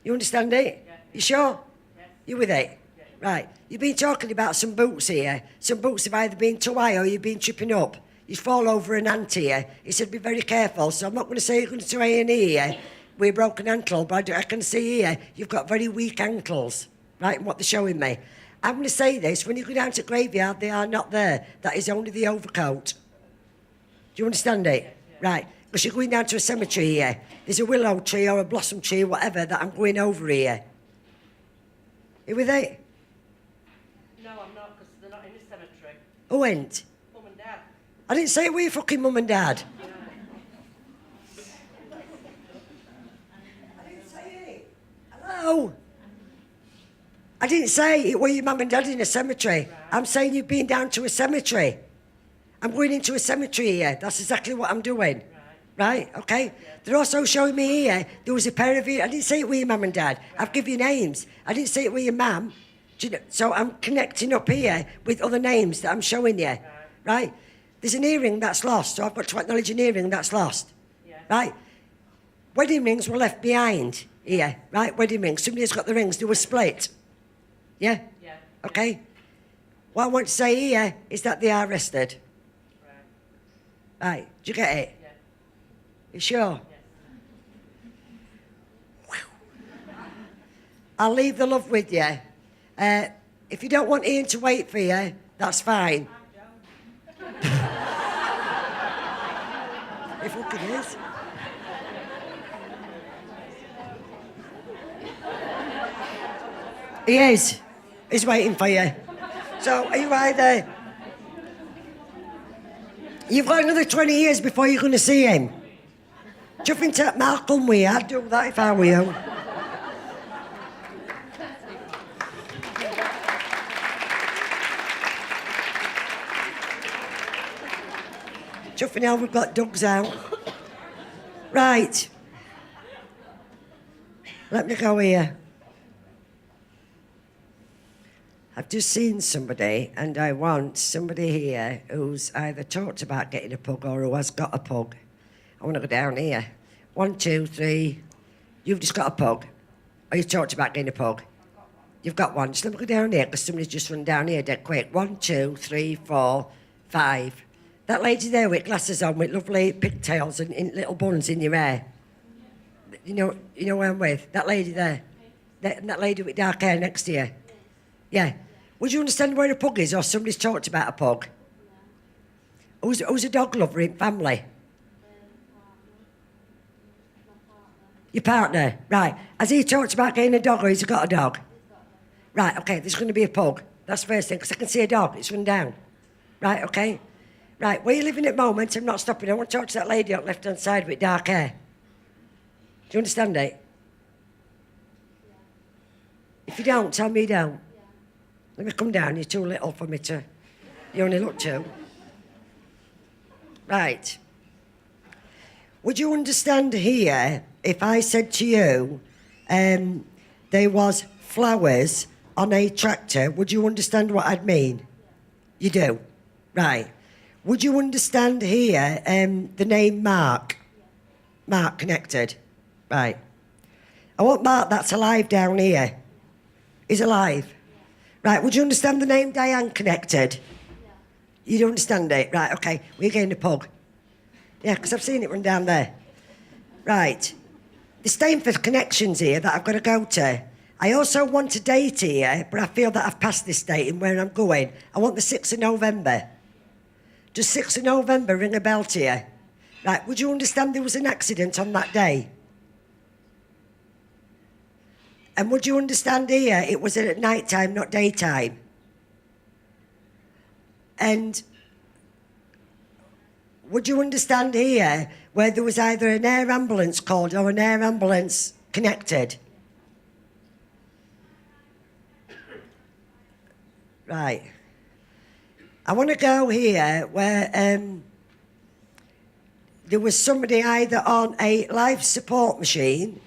You understand it? Yeah. You sure? Yeah. You with it? Yeah. Right. You've been talking about some boots here. Some boots have either been too high or you've been tripping up. You fall over an ant here. He said, be very careful. So I'm not going to say you're going to A&E here with a broken ankle, but I can see here you've got very weak ankles, right, and what they're showing me. I'm going to say this, when you go down to the graveyard, they are not there. That is only the overcoat. Do you understand it? Yeah. Right. Because you're going down to a cemetery here. There's a willow tree or a blossom tree or whatever that I'm going over here. You with it? No, I'm not, because they're not in the cemetery. Who went? Mum and Dad. I didn't say it were your fucking mum and dad. I didn't say it. Hello? I didn't say it were your mum and dad in a cemetery. Right. I'm saying you've been down to a cemetery. I'm going into a cemetery here. That's exactly what I'm doing. Right, okay? Yeah. They're also showing me here, there was a pair of you, I didn't say it were your mum and dad. Right. I've given you names. I didn't say it were your mum. You know, so I'm connecting up here with other names that I'm showing you. Right? There's an earring that's lost, so I've got to acknowledge an earring that's lost. Yeah. Right? Wedding rings were left behind here, right? Wedding rings. Somebody's got the rings, they were split. Yeah? Yeah. Okay? What I want to say here is that they are arrested. Right. Right, do you get it? Yeah. You sure? Yes. I'll leave the love with you. If you don't want Ian to wait for you, that's fine. He fucking is. He is. He's waiting for you. So, are you either... You've got another 20 years before you're going to see him. Do you think that Malcolm we I'd do that if I were you. Do you think now we've got Doug's out? Right. Let me go here. I've just seen somebody, and I want somebody here who's either talked about getting a pug or who has got a pug. I want to go down here. 1, 2, 3. You've just got a pug. Or you've talked about getting a pug. You've got one. Just let me go down here, because somebody's just run down here dead quick. 1, 2, 3, 4, 5. That lady there with glasses on, with lovely pigtails and little buns in your hair. You know who I'm with? That lady there. That lady with dark hair next to you. Yeah. Would you understand where a pug is, or somebody's talked about a pug? Who's a dog lover in family? Your partner, right. Has he talked about getting a dog, or has he got a dog? Right, okay, there's going to be a pug. That's the first thing, because I can see a dog. It's run down. Right, okay. Right, where you living at the moment, I'm not stopping. I want to talk to that lady on the left-hand side with dark hair. Do you understand it? If you don't, tell me you don't. Let me come down. You're too little for me to... You only look two. Right. Would you understand here if I said to you there was flowers on a tractor? Would you understand what I'd mean? You do? Right. Would you understand here the name Mark? Mark connected? Right. I want Mark that's alive down here. He's alive. Right, would you understand the name Diane connected? You don't understand it? Right, okay. We're getting a pug. Yeah, because I've seen it run down there. Right. There's staying for connections here that I've got to go to. I also want a date here, but I feel that I've passed this date in where I'm going. I want the 6th of November. Does 6th of November ring a bell to you? Right, would you understand there was an accident on that day? And would you understand here it was at night time, not daytime? And would you understand here where there was either an air ambulance called or an air ambulance connected? Right. I want to go here where there was somebody either on a life support machine,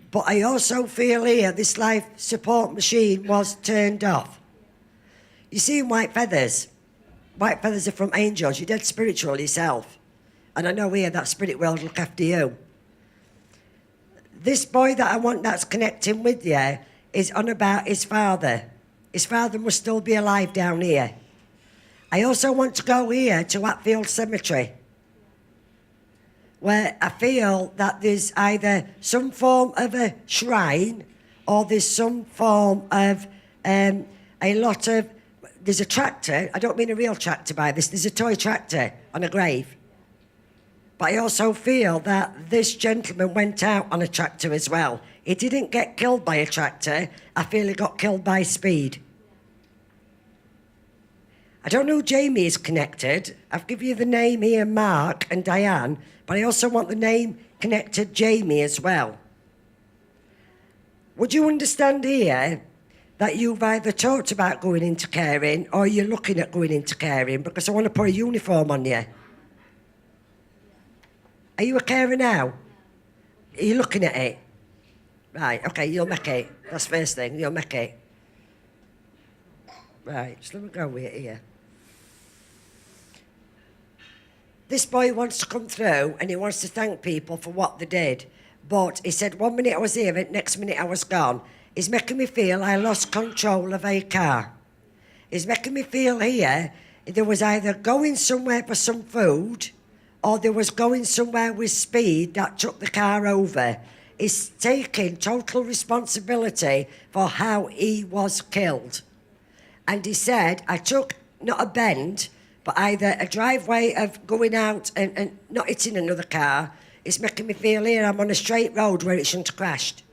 but I also feel here this life support machine was turned off. You see white feathers. White feathers are from angels. You're dead spiritual yourself. And I know here that spirit world will look after you. This boy that I want that's connecting with you is on about his father. His father must still be alive down here. I also want to go here to Hatfield Cemetery, where I feel that there's either some form of a shrine or there's some form of a lot of... There's a tractor. I don't mean a real tractor by this. There's a toy tractor on a grave. But I also feel that this gentleman went out on a tractor as well. He didn't get killed by a tractor. I feel he got killed by speed. I don't know who Jamie is connected. I've given you the name here, Mark and Diane, but I also want the name connected Jamie as well. Would you understand here that you've either talked about going into caring or you're looking at going into caring, because I want to put a uniform on you? Are you a carer now? Are you looking at it? Right, okay, you'll make it. That's the first thing, you'll make it. Right, just let me go with it here. This boy wants to come through and he wants to thank people for what they did. But he said 1 minute I was here, next minute I was gone. He's making me feel I lost control of a car. It's making me feel here there was either going somewhere for some food or there was going somewhere with speed that took the car over. He's taking total responsibility for how he was killed. And he said, I took not a bend, but either a driveway of going out and not hitting another car. It's making me feel here I'm on a straight road where it shouldn't have crashed.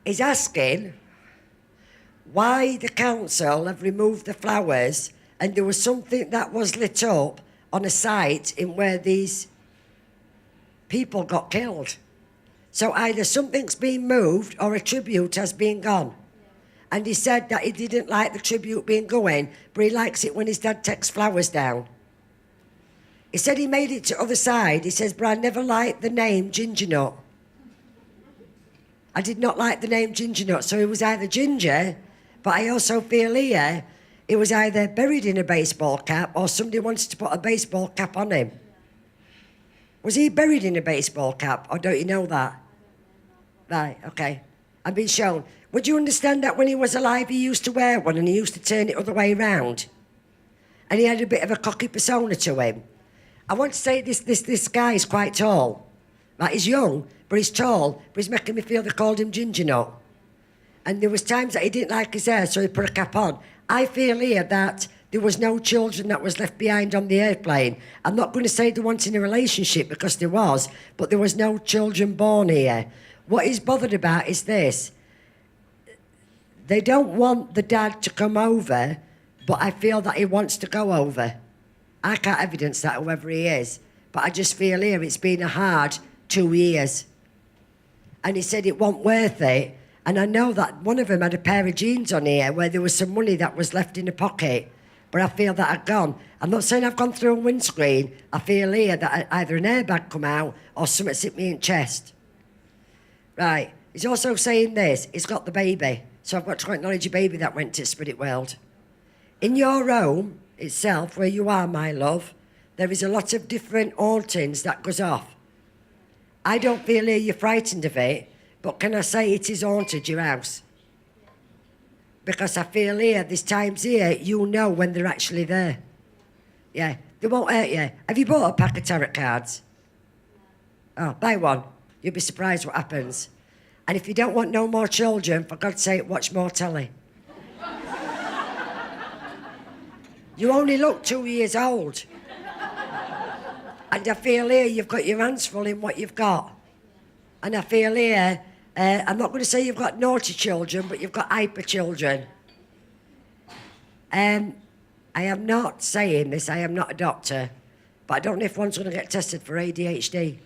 He's asking why the council have removed the flowers and there was something that was lit up on a site in where these people got killed. So either something's been moved or a tribute has been gone. And he said that he didn't like the tribute being going, but he likes it when his dad takes flowers down. He said he made it to the other side. He says, but I never liked the name Ginger Nut. I did not like the name Ginger Nut. So he was either ginger, but I also feel here he was either buried in a baseball cap or somebody wanted to put a baseball cap on him. Was he buried in a baseball cap, or don't you know that? Right, okay. I've been shown. Would you understand that when he was alive, he used to wear one and he used to turn it other way round? And he had a bit of a cocky persona to him. I want to say this guy is quite tall. Right, he's young, but he's tall, but he's making me feel they called him Ginger Nut. And there was times that he didn't like his hair, so he put a cap on. I feel here that there was no children that was left behind on the airplane. I'm not going to say they weren't in a relationship, because there was, but there was no children born here. What he's bothered about is this. They don't want the dad to come over, but I feel that he wants to go over. I can't evidence that, whoever he is, but I just feel here it's been a hard 2 years. And he said it wasn't worth it. And I know that one of them had a pair of jeans on here where there was some money that was left in the pocket, but I feel that I'd gone. I'm not saying I've gone through a windscreen. I feel here that either an airbag come out or something's hit me in the chest. Right. He's also saying this. He's got the baby. So I've got to acknowledge your baby that went to Spirit World. In your home itself, where you are, my love, there is a lot of different hauntings that goes off. I don't feel here you're frightened of it, but can I say it is haunted, your house? Because I feel here, there's times here, you know when they're actually there. Yeah, they won't hurt you. Have you bought a pack of tarot cards? Oh, buy one. You'll be surprised what happens. And if you don't want no more children, for God's sake, watch more telly. You only look 2 years old. And I feel here you've got your hands full in what you've got. And I feel here, I'm not going to say you've got naughty children, but you've got hyper children. I am not saying this, I am not a doctor, but I don't know if one's going to get tested for ADHD.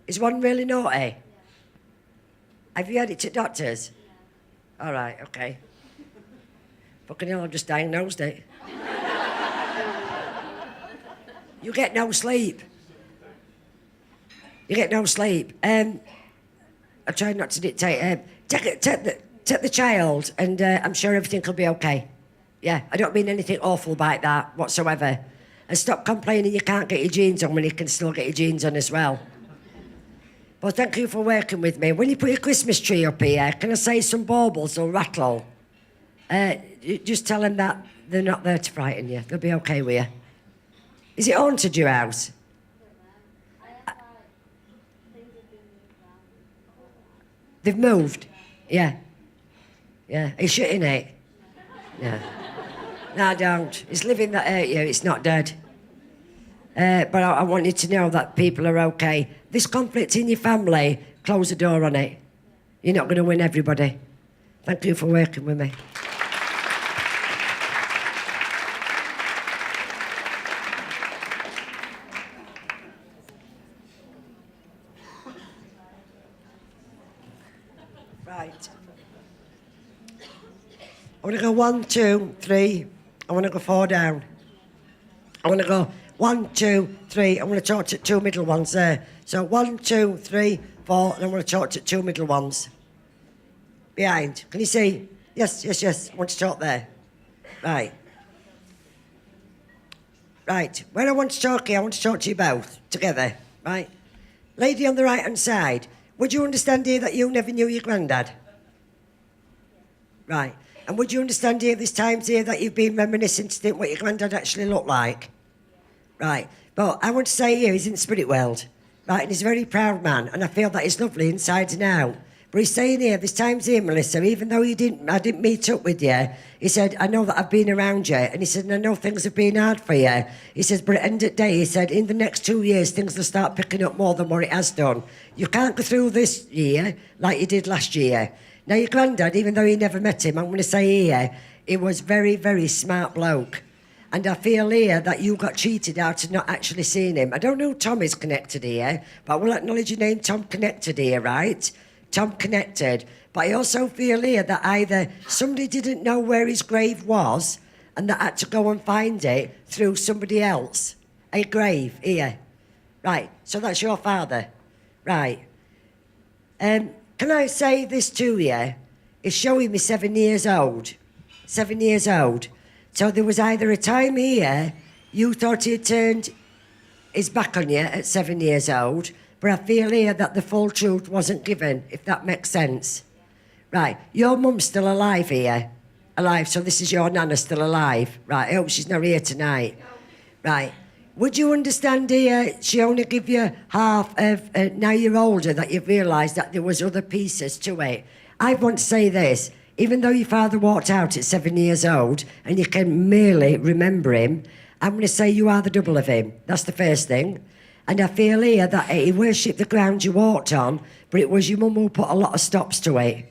Is one really naughty? Have you had it to doctors? All right, okay. Fucking hell, I've just diagnosed it. You get no sleep. You get no sleep. I try not to dictate. Take the child, and I'm sure everything will be okay. Yeah, I don't mean anything awful by that whatsoever. And stop complaining you can't get your jeans on when you can still get your jeans on as well. Well, thank you for working with me. When you put your Christmas tree up here, can I say some baubles will rattle? Just tell them that they're not there to frighten you. They'll be okay with you. Is it haunted, your house? They've moved? Yeah. Yeah. Are you shitting it? Yeah. No, I don't. It's living that hurt you. It's not dead. But I want you to know that people are okay. This conflict in your family, close the door on it. You're not going to win everybody. Thank you for working with me. Right. I want to go 1, 2, 3. I want to go 4 down. I want to go 1, 2, 3. I want to talk to 2 middle ones there. So 1, 2, 3, 4, and I want to talk to 2 middle ones. Behind. Can you see? Yes, yes, yes. I want to talk there. Right. Right. Where I want to talk here, I want to talk to you both together. Right. Lady on the right-hand side. Would you understand here that you never knew your granddad? Right. And would you understand here, this times here, that you've been reminiscing to think what your granddad actually looked like? Right. But I want to say here, he's in the spirit world. Right, and he's a very proud man, and I feel that he's lovely inside and out. But he's saying here, there's times here, Melissa, even though I didn't meet up with you, he said, I know that I've been around you. And he said, and I know things have been hard for you. He says, but at the end of the day, he said, in the next 2 years, things will start picking up more than what it has done. You can't go through this year like you did last year. Now, your granddad, even though you never met him, I'm going to say here, he was very, very smart bloke. And I feel here that you got cheated out of not actually seeing him. I don't know who Tom is connected here, but I will acknowledge your name, Tom Connected here, right? Tom Connected. But I also feel here that either somebody didn't know where his grave was and that had to go and find it through somebody else. A grave here. Right, so that's your father. Right. Can I say this to you? It's showing me 7 years old. 7 years old. So there was either a time here you thought he had turned his back on you at 7 years old, but I feel here that the full truth wasn't given, if that makes sense. Right, your mum's still alive here. Alive, so this is your nana still alive. Right, I hope she's not here tonight. Right, would you understand here, she only give you half of, now you're older, that you've realised that there was other pieces to it. I want to say this. Even though your father walked out at 7 years old and you can merely remember him, I'm going to say you are the double of him. That's the first thing. And I feel here that he worshipped the ground you walked on, but it was your mum who put a lot of stops to it.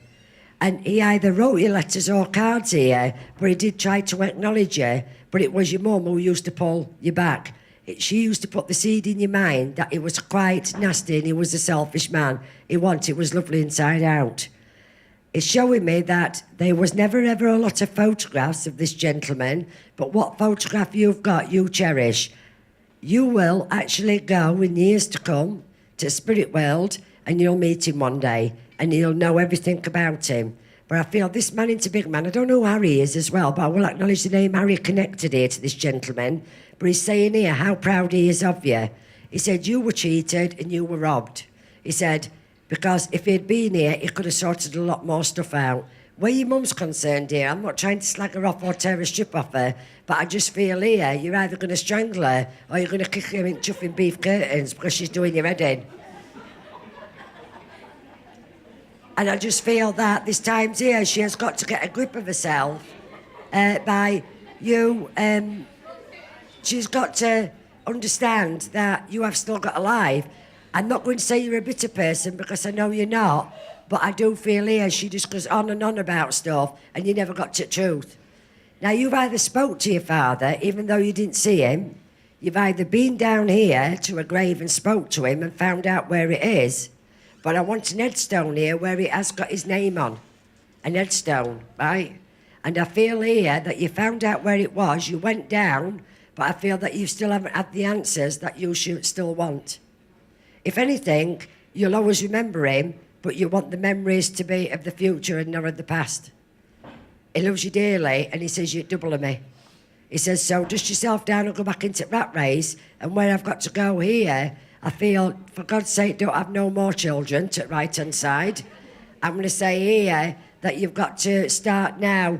And he either wrote you letters or cards here, but he did try to acknowledge you, but it was your mum who used to pull you back. She used to put the seed in your mind that he was quite nasty and he was a selfish man. He was lovely inside out. It's showing me that there was never ever a lot of photographs of this gentleman, but what photograph you've got, you cherish. You will actually go in years to come to spirit world and you'll meet him one day and you'll know everything about him. But I feel this man into big man, I don't know who Harry is as well, but I will acknowledge the name Harry connected here to this gentleman. But he's saying here how proud he is of you. He said you were cheated and you were robbed. He said, because if he'd been here, he could have sorted a lot more stuff out. Where your mum's concerned here, I'm not trying to slag her off or tear a strip off her, but I just feel here, you're either going to strangle her or you're going to kick her in chuffing beef curtains because she's doing your head in. And I just feel that this time's here, she has got to get a grip of herself by you. She's got to understand that you have still got a life. I'm not going to say you're a bitter person because I know you're not, but I do feel here she just goes on and on about stuff and you never got to the truth. Now, you've either spoke to your father, even though you didn't see him, you've either been down here to a grave and spoke to him and found out where it is, but I want an headstone here where it has got his name on. An headstone, right? And I feel here that you found out where it was, you went down, but I feel that you still haven't had the answers that you should still want. If anything, you'll always remember him, but you want the memories to be of the future and not of the past. He loves you dearly, and he says you're double of me. He says, so dust yourself down and go back into rat race, and where I've got to go here, I feel, for God's sake, don't have no more children to the right-hand side. I'm going to say here that you've got to start now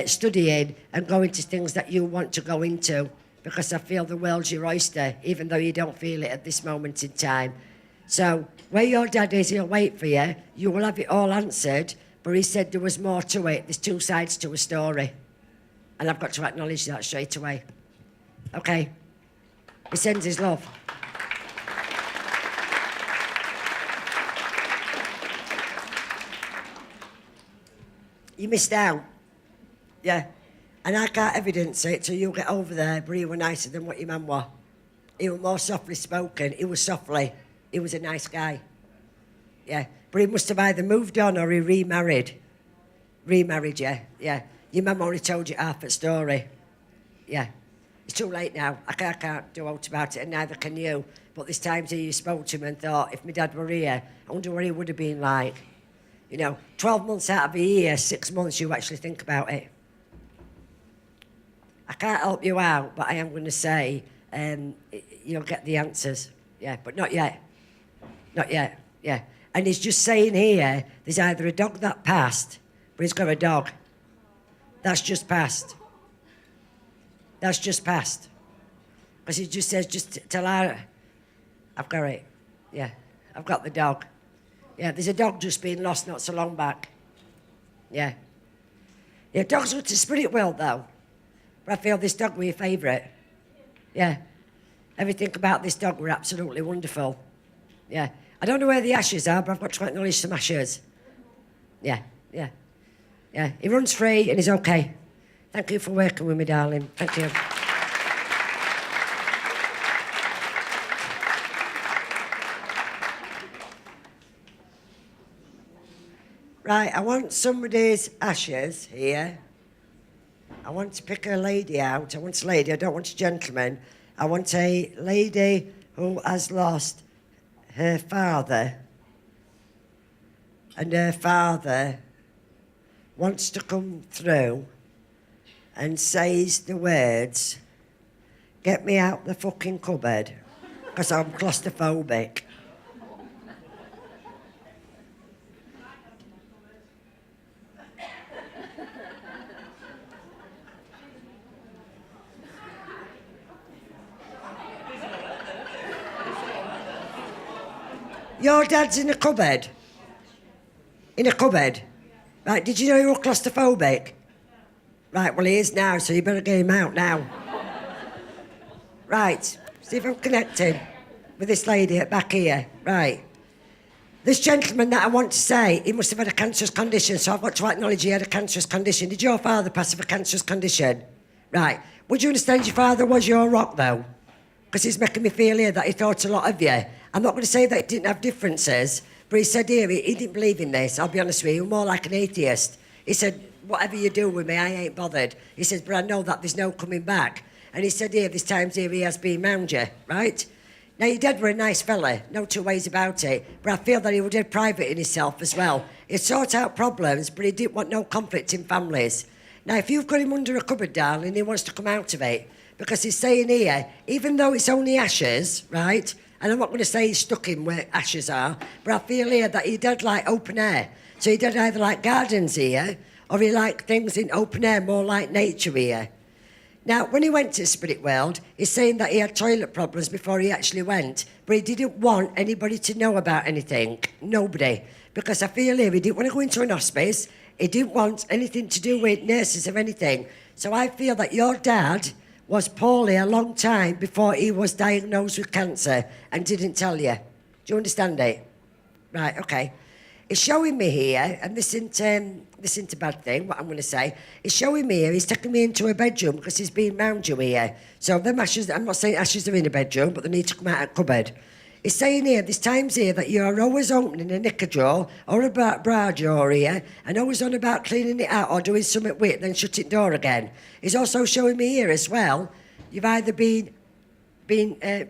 studying and going to things that you want to go into, because I feel the world's your oyster, even though you don't feel it at this moment in time. So where your dad is, he'll wait for you. You will have it all answered, but he said there was more to it. There's two sides to a story. And I've got to acknowledge that straight away. Okay? He sends his love. You missed out. Yeah. And I can't evidence it till you get over there, but he was nicer than what your man was. He was more softly spoken. He was softly. He was a nice guy. Yeah. But he must have either moved on or he remarried. Remarried, yeah. Yeah. Your mum already told you half the story. Yeah. It's too late now. I can't do out about it, and neither can you. But this time you spoke to him and thought, if my dad were here, I wonder what he would have been like. You know, 12 months out of a year, 6 months, you actually think about it. I can't help you out, but I am going to say you'll get the answers. Yeah, but not yet. Not yet, yeah. And he's just saying here, there's either a dog that passed, but he's got a dog. That's just passed. That's just passed. Because he just says, just tell her, I've got it. Yeah, I've got the dog. Yeah, there's a dog just been lost not so long back. Yeah. Yeah, dogs are to spirit world though. But I feel this dog were your favourite. Yeah. Everything about this dog were absolutely wonderful. Yeah. I don't know where the ashes are, but I've got to acknowledge some ashes. Yeah, yeah. Yeah, he runs free and he's okay. Thank you for working with me, darling. Thank you. Right, I want somebody's ashes here. I want to pick a lady out. I want a lady, I don't want a gentleman. I want a lady who has lost her father. And her father wants to come through and says the words, "Get me out the fucking cupboard, because I'm claustrophobic." Your dad's in a cupboard? In a cupboard? Right, did you know you were claustrophobic? Right, well he is now, so you better get him out now. Right, see if I'm connecting with this lady at back here. Right. This gentleman that I want to say, he must have had a cancerous condition, so I've got to acknowledge he had a cancerous condition. Did your father pass of a cancerous condition? Right. Would you understand your father was your rock, though? Because he's making me feel here that he thought a lot of you. I'm not going to say that he didn't have differences, but he said here he didn't believe in this. I'll be honest with you, more like an atheist. He said, whatever you do with me, I ain't bothered. He says, but I know that there's no coming back. And he said here, this times here he has been round you, right? Now, your dad were a nice fella, no two ways about it, but I feel that he was dead private in himself as well. He'd sort out problems, but he didn't want no conflict in families. Now, if you've got him under a cupboard, darling, he wants to come out of it, because he's saying here, even though it's only ashes, right, and I'm not going to say he's stuck in where ashes are, but I feel here that he did like open air. So he did either like gardens here, or he liked things in open air, more like nature here. Now, when he went to the spirit world, he's saying that he had toilet problems before he actually went, but he didn't want anybody to know about anything. Nobody. Because I feel here he didn't want to go into an hospice, he didn't want anything to do with nurses or anything. So I feel that your dad was poorly a long time before he was diagnosed with cancer and didn't tell you. Do you understand it? Right, okay. It's showing me here, and this isn't a bad thing, what I'm going to say. It's showing me here, he's taking me into a bedroom because he's been round you here. So them ashes, I'm not saying ashes are in a bedroom, but they need to come out of a cupboard. It's saying here, there's times here that you're always opening a knicker drawer or a bra drawer here and always on about cleaning it out or doing something with it, then shutting the door again. It's also showing me here as well, you've either been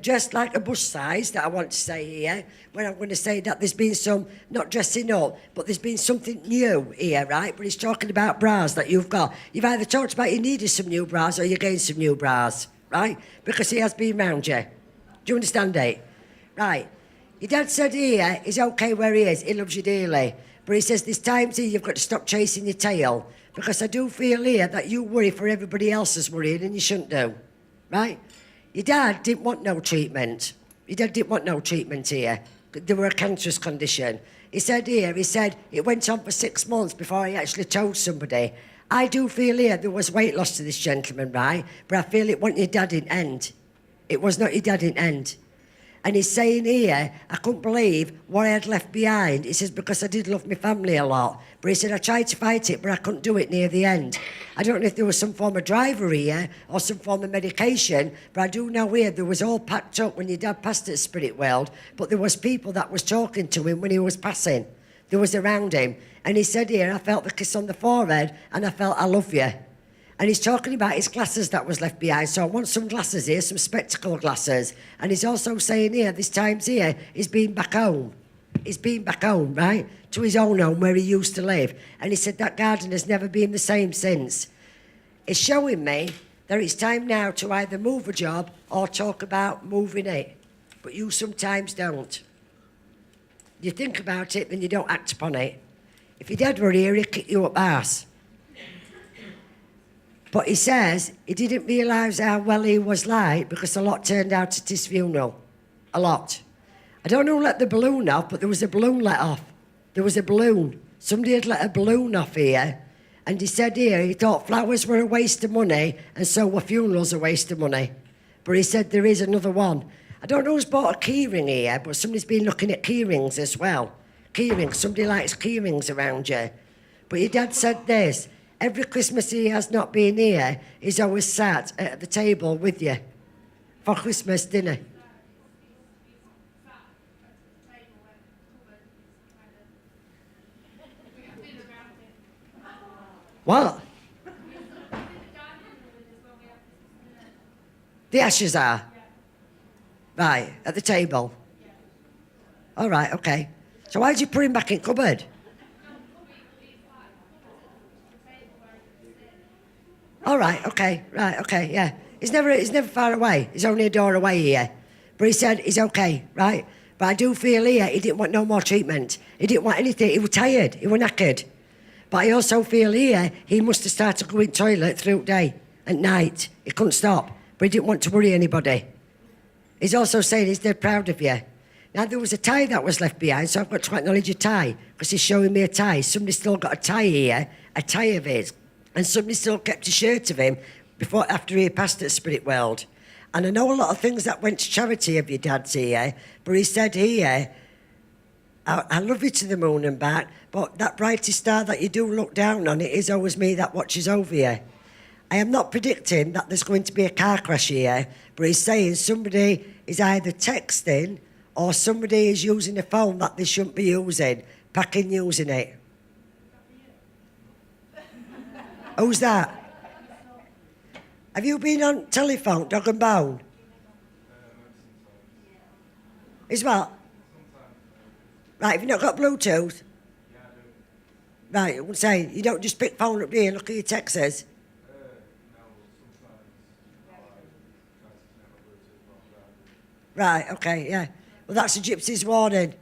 dressed like a bus size, that I want to say here, when I'm going to say that there's been some, not dressing up, but there's been something new here, right? But he's talking about bras that you've got. You've either talked about you needed some new bras or you're getting some new bras, right? Because he has been round you. Do you understand it? Right. Your dad said here he's okay where he is, he loves you dearly. But he says there's times here you've got to stop chasing your tail. Because I do feel here that you worry for everybody else's worrying and you shouldn't do. Right? Your dad didn't want no treatment. Your dad didn't want no treatment here. There were a cancerous condition. He said it went on for 6 months before he actually told somebody. I do feel here there was weight loss to this gentleman, right? But I feel it wasn't your dad in end. It was not your dad in end. And he's saying here, I couldn't believe what I had left behind. He says, because I did love my family a lot. But he said, I tried to fight it, but I couldn't do it near the end. I don't know if there was some form of driver here or some form of medication, but I do know here there was all packed up when your dad passed at the spirit world, but there was people that was talking to him when he was passing. There was around him. And he said here, I felt the kiss on the forehead and I felt I love you. And he's talking about his glasses that was left behind. So I want some glasses here, some spectacle glasses. And he's also saying here, this time's here, he's been back home. He's been back home, right? To his own home where he used to live. And he said that garden has never been the same since. It's showing me that it's time now to either move a job or talk about moving it. But you sometimes don't. You think about it, then you don't act upon it. If your dad were here, he'd kick you up arse. But he says he didn't realise how well he was liked because a lot turned out at his funeral. A lot. I don't know who let the balloon off, but there was a balloon let off. There was a balloon. Somebody had let a balloon off here. And he said here he thought flowers were a waste of money and so were funerals a waste of money. But he said there is another one. I don't know who's bought a key ring here, but somebody's been looking at key rings as well. Key rings. Somebody likes key rings around you. But your dad said this. Every Christmas he has not been here, he's always sat at the table with you for Christmas dinner. What? The ashes are? Right, at the table? All right, okay. So why did you put him back in cupboard? All right, okay, yeah. He's never far away. He's only a door away here. But he said he's okay, right? But I do feel here he didn't want no more treatment. He didn't want anything. He was tired. He was knackered. But I also feel here he must have started going toilet through the day and night. He couldn't stop, but he didn't want to worry anybody. He's also saying he's dead proud of you. Now, there was a tie that was left behind, so I've got to acknowledge a tie, because he's showing me a tie. Somebody still got a tie here, a tie of his, and somebody still kept a shirt of him after he passed at Spirit World. And I know a lot of things that went to charity of your dad's here, but he said here, I love you to the moon and back, but that brightest star that you do look down on, it is always me that watches over you. I am not predicting that there's going to be a car crash here, but he's saying somebody is either texting or somebody is using a phone that they shouldn't be using, packing using it. Who's that? Have you been on telephone, dog and bone? Is what? Right, have you not got Bluetooth? Yeah, I do. Right, I would say, you don't just pick phone up here and look at your texts. No, sometimes I try to connect my Bluetooth on that. Right, okay, yeah. Well, that's a gypsy's warning.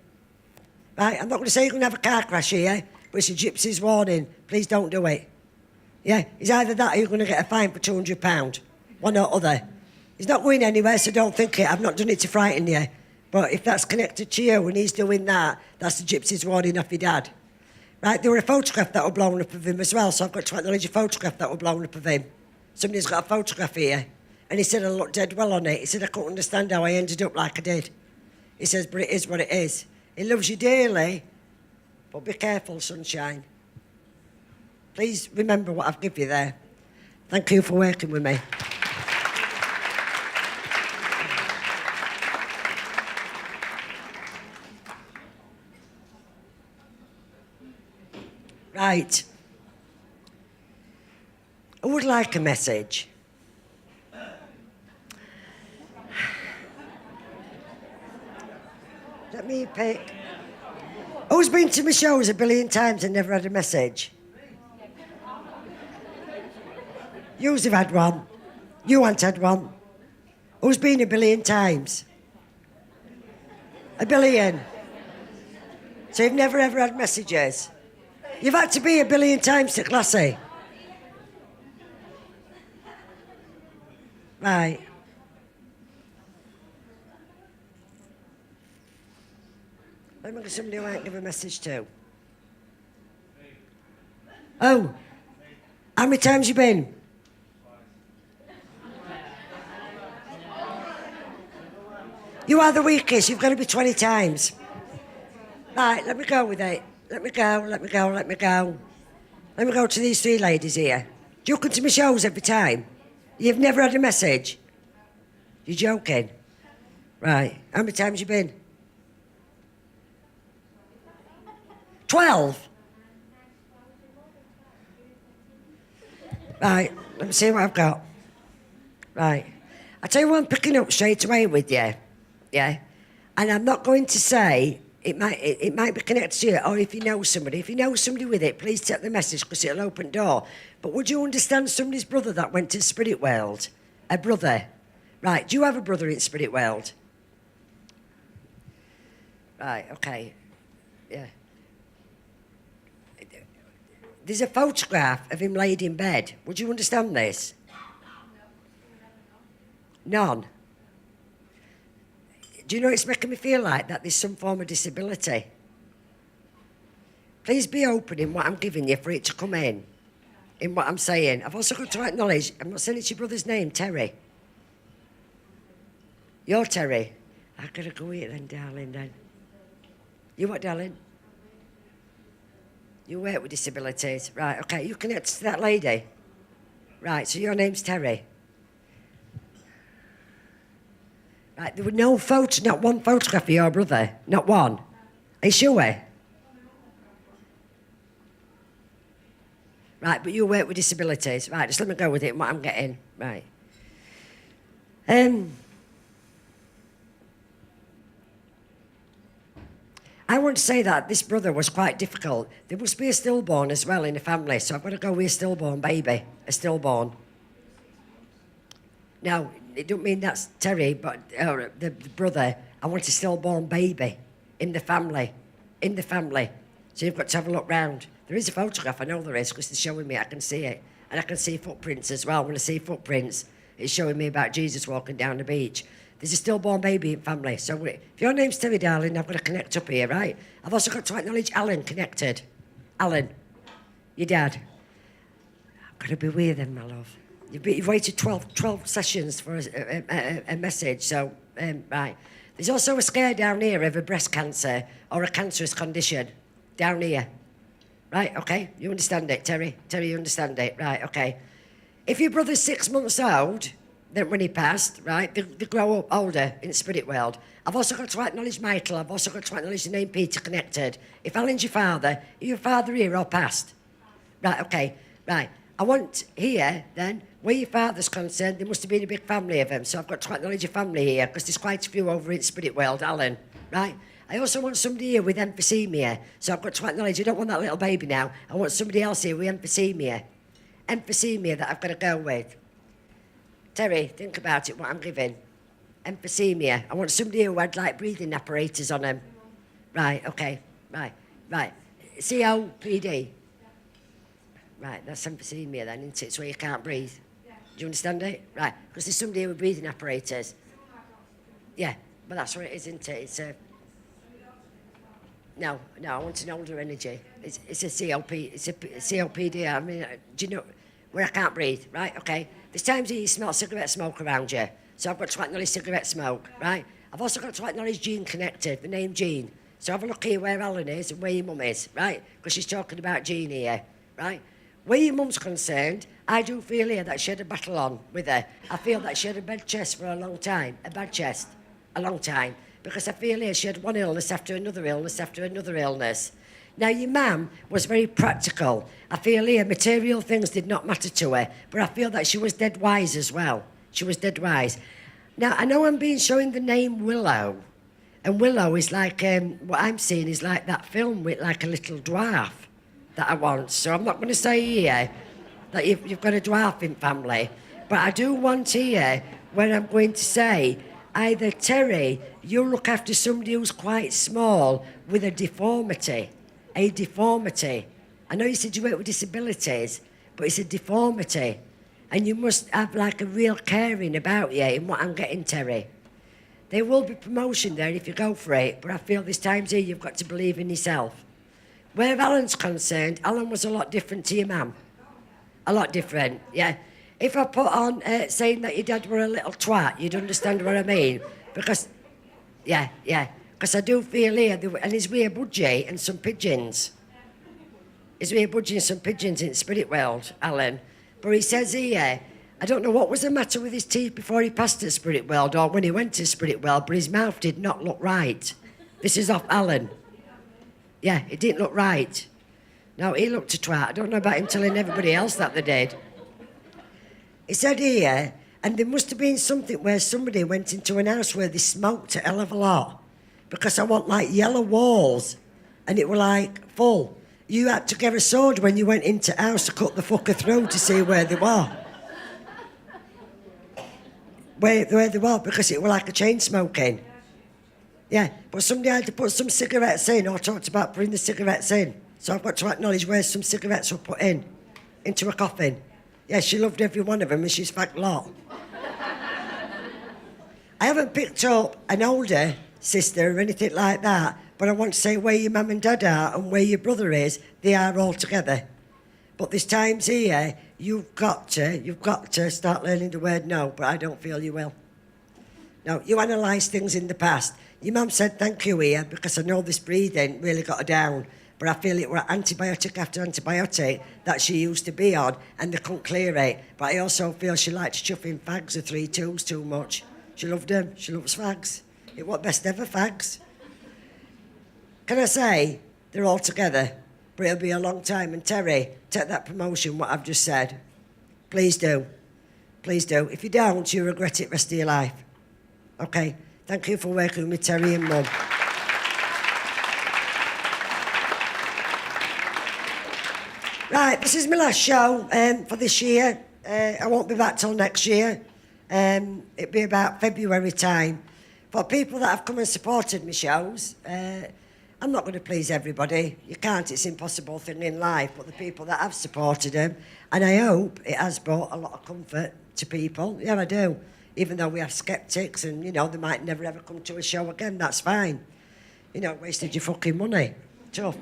Right, I'm not going to say you're going to have a car crash here, but it's a gypsy's warning. Please don't do it. Yeah, it's either that or you're going to get a fine for £200. One or other. He's not going anywhere, so don't think it. I've not done it to frighten you. But if that's connected to you and he's doing that, that's the gypsy's warning off your dad. Right, there were a photograph that was blown up of him as well, so I've got to acknowledge a photograph that was blown up of him. Somebody's got a photograph here. And he said I looked dead well on it. He said I couldn't understand how I ended up like I did. He says, but it is what it is. He loves you dearly, but be careful, sunshine. Please remember what I've given you there. Thank you for working with me. Right. I would like a message. Let me pick. Who's been to my shows a billion times and never had a message? You've had one. You haven't had one. Who's been a billion times? A billion. So you've never ever had messages? You've had to be a billion times to Classy. Right. Let me get somebody who I can give a message to. Oh. How many times you been? You are the weakest. You've got to be 20 times. Right, let me go with it. Let me go. Let me go to these three ladies here. Do you come to my shows every time? You've never had a message? You're joking? Right. How many times you been? 12? Right. Let me see what I've got. Right. I tell you what I'm picking up straight away with you. Yeah? And I'm not going to say it might be connected to you, or if you know somebody. If you know somebody with it, please take the message because it'll open door. But would you understand somebody's brother that went to Spirit World? A brother. Right, do you have a brother in Spirit World? Right, okay. Yeah. There's a photograph of him laid in bed. Would you understand this? None. Do you know it's making me feel like that there's some form of disability? Please be open in what I'm giving you for it to come in what I'm saying. I've also got to acknowledge, I'm not saying it's your brother's name, Terry. You're Terry. I've got to go here then, darling, then. You what, darling? You work with disabilities. Right, okay, you connect to that lady. Right, so your name's Terry. Right, there were no photos, not one photograph of your brother. Not one. Are you sure? Right, but you work with disabilities. Right, just let me go with it, what I'm getting. Right. I want to say that this brother was quite difficult. There must be a stillborn as well in the family, so I've got to go with a stillborn baby, a stillborn. Now, it don't mean that's Terry, but the brother. I want a stillborn baby in the family, So you've got to have a look round. There is a photograph, I know there is, because they're showing me, I can see it. And I can see footprints as well. When I see footprints, it's showing me about Jesus walking down the beach. There's a stillborn baby in family. So if your name's Terry, darling, I've got to connect up here, right? I've also got to acknowledge Alan connected. Alan, your dad. I've got to be with him, my love. You've waited 12 sessions for a message, so, right. There's also a scare down here of a breast cancer or a cancerous condition. Down here. Right, okay, you understand it, Terry? Terry, you understand it? Right, okay. If your brother's 6 months old, then when he passed, right, they grow up older in the spirit world. I've also got to acknowledge Michael. I've also got to acknowledge the name Peter connected. If Alan's your father, are your father here or past? Right, okay, right. I want here, then, where your father's concerned, there must have been a big family of them, so I've got to acknowledge your family here, because there's quite a few over in the spirit world, Alan, right? I also want somebody here with emphysema, so I've got to acknowledge I don't want that little baby now. I want somebody else here with emphysema. Emphysema that I've got to go with. Terry, think about it, what I'm giving. Emphysema. I want somebody who had, like, breathing apparatus on them. Right, okay, right. COPD. Right, that's emphysema then, isn't it? So you can't breathe. Do you understand it? Right, because there's somebody here with breathing apparatus. Yeah, but that's what it is, isn't it? It's a... No, I want an older energy. It's a COPD. I mean, do you know where I can't breathe? Right, okay. There's times you smell cigarette smoke around you, so I've got to acknowledge cigarette smoke, right? I've also got to acknowledge Jean connected, the name Jean. So have a look here where Alan is and where your mum is, right? Because she's talking about Jean here, right? Where your mum's concerned, I do feel here that she had a battle on with her. I feel that she had a bad chest for a long time, a long time. Because I feel here she had one illness after another illness after another illness. Now, your mum was very practical. I feel here material things did not matter to her, but I feel that she was dead wise as well. She was dead wise. Now, I know I'm being shown the name Willow, and Willow is like, what I'm seeing is like that film with like a little dwarf that I want. So I'm not going to say here that you've got a dwarf in family, but I do want here where I'm going to say, either Terry, you look after somebody who's quite small with a deformity. A deformity. I know you said you work with disabilities, but it's a deformity. And you must have like a real caring about you in what I'm getting, Terry. There will be promotion there if you go for it, but I feel this time's here you've got to believe in yourself. Where Alan's concerned, Alan was a lot different to your mum. A lot different, yeah. If I put on saying that your dad were a little twat, you'd understand what I mean. Because, yeah. Because I do feel here, and he's with a budgie and some pigeons. He's with a budgie and some pigeons in the spirit world, Alan. But he says here, I don't know what was the matter with his teeth before he passed the spirit world or when he went to the spirit world, but his mouth did not look right. This is off Alan. Yeah, it didn't look right. No, he looked a twat. I don't know about him telling everybody else that they did. He said here, and there must have been something where somebody went into an house where they smoked a hell of a lot. Because I want like yellow walls, and it were like full. You had to get a sword when you went into house to cut the fucker through to see where they were. Where they were, because it were like a chain smoking. Yeah, but somebody had to put some cigarettes in, or talked about putting the cigarettes in. So I've got to acknowledge where some cigarettes were put into a coffin. Yeah, she loved every one of them and she's fact lot. I haven't picked up an older sister or anything like that, but I want to say where your mum and dad are and where your brother is, they are all together. But there's times here, you've got to start learning the word no, but I don't feel you will. No, you analyse things in the past. Your mum said thank you here because I know this breathing really got her down, but I feel it were antibiotic after antibiotic that she used to be on and they couldn't clear it. But I also feel she liked chuffing fags of 3 2s too much. She loved them. She loves fags. It was best ever fags. Can I say they're all together? But it'll be a long time. And Terry, take that promotion, what I've just said. Please do. Please do. If you don't, you'll regret it rest of your life. Okay? Thank you for working with Terry and Mum. Right, this is my last show for this year. I won't be back till next year. It'll be about February time. For people that have come and supported my shows, I'm not going to please everybody. You can't, it's an impossible thing in life. But the people that have supported them, and I hope it has brought a lot of comfort to people. Yeah, I do. Even though we have sceptics and, you know, they might never ever come to a show again, that's fine. You know, wasted your fucking money. Tough.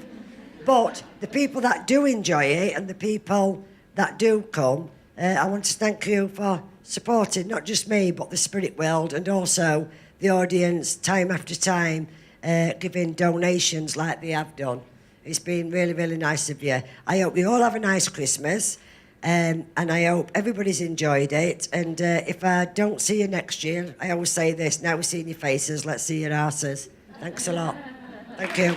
But the people that do enjoy it and the people that do come, I want to thank you for supporting not just me, but the spirit world and also the audience time after time, giving donations like they have done. It's been really, really nice of you. I hope you all have a nice Christmas, and I hope everybody's enjoyed it. And if I don't see you next year, I always say this, now we've seen your faces, let's see your asses. Thanks a lot. Thank you.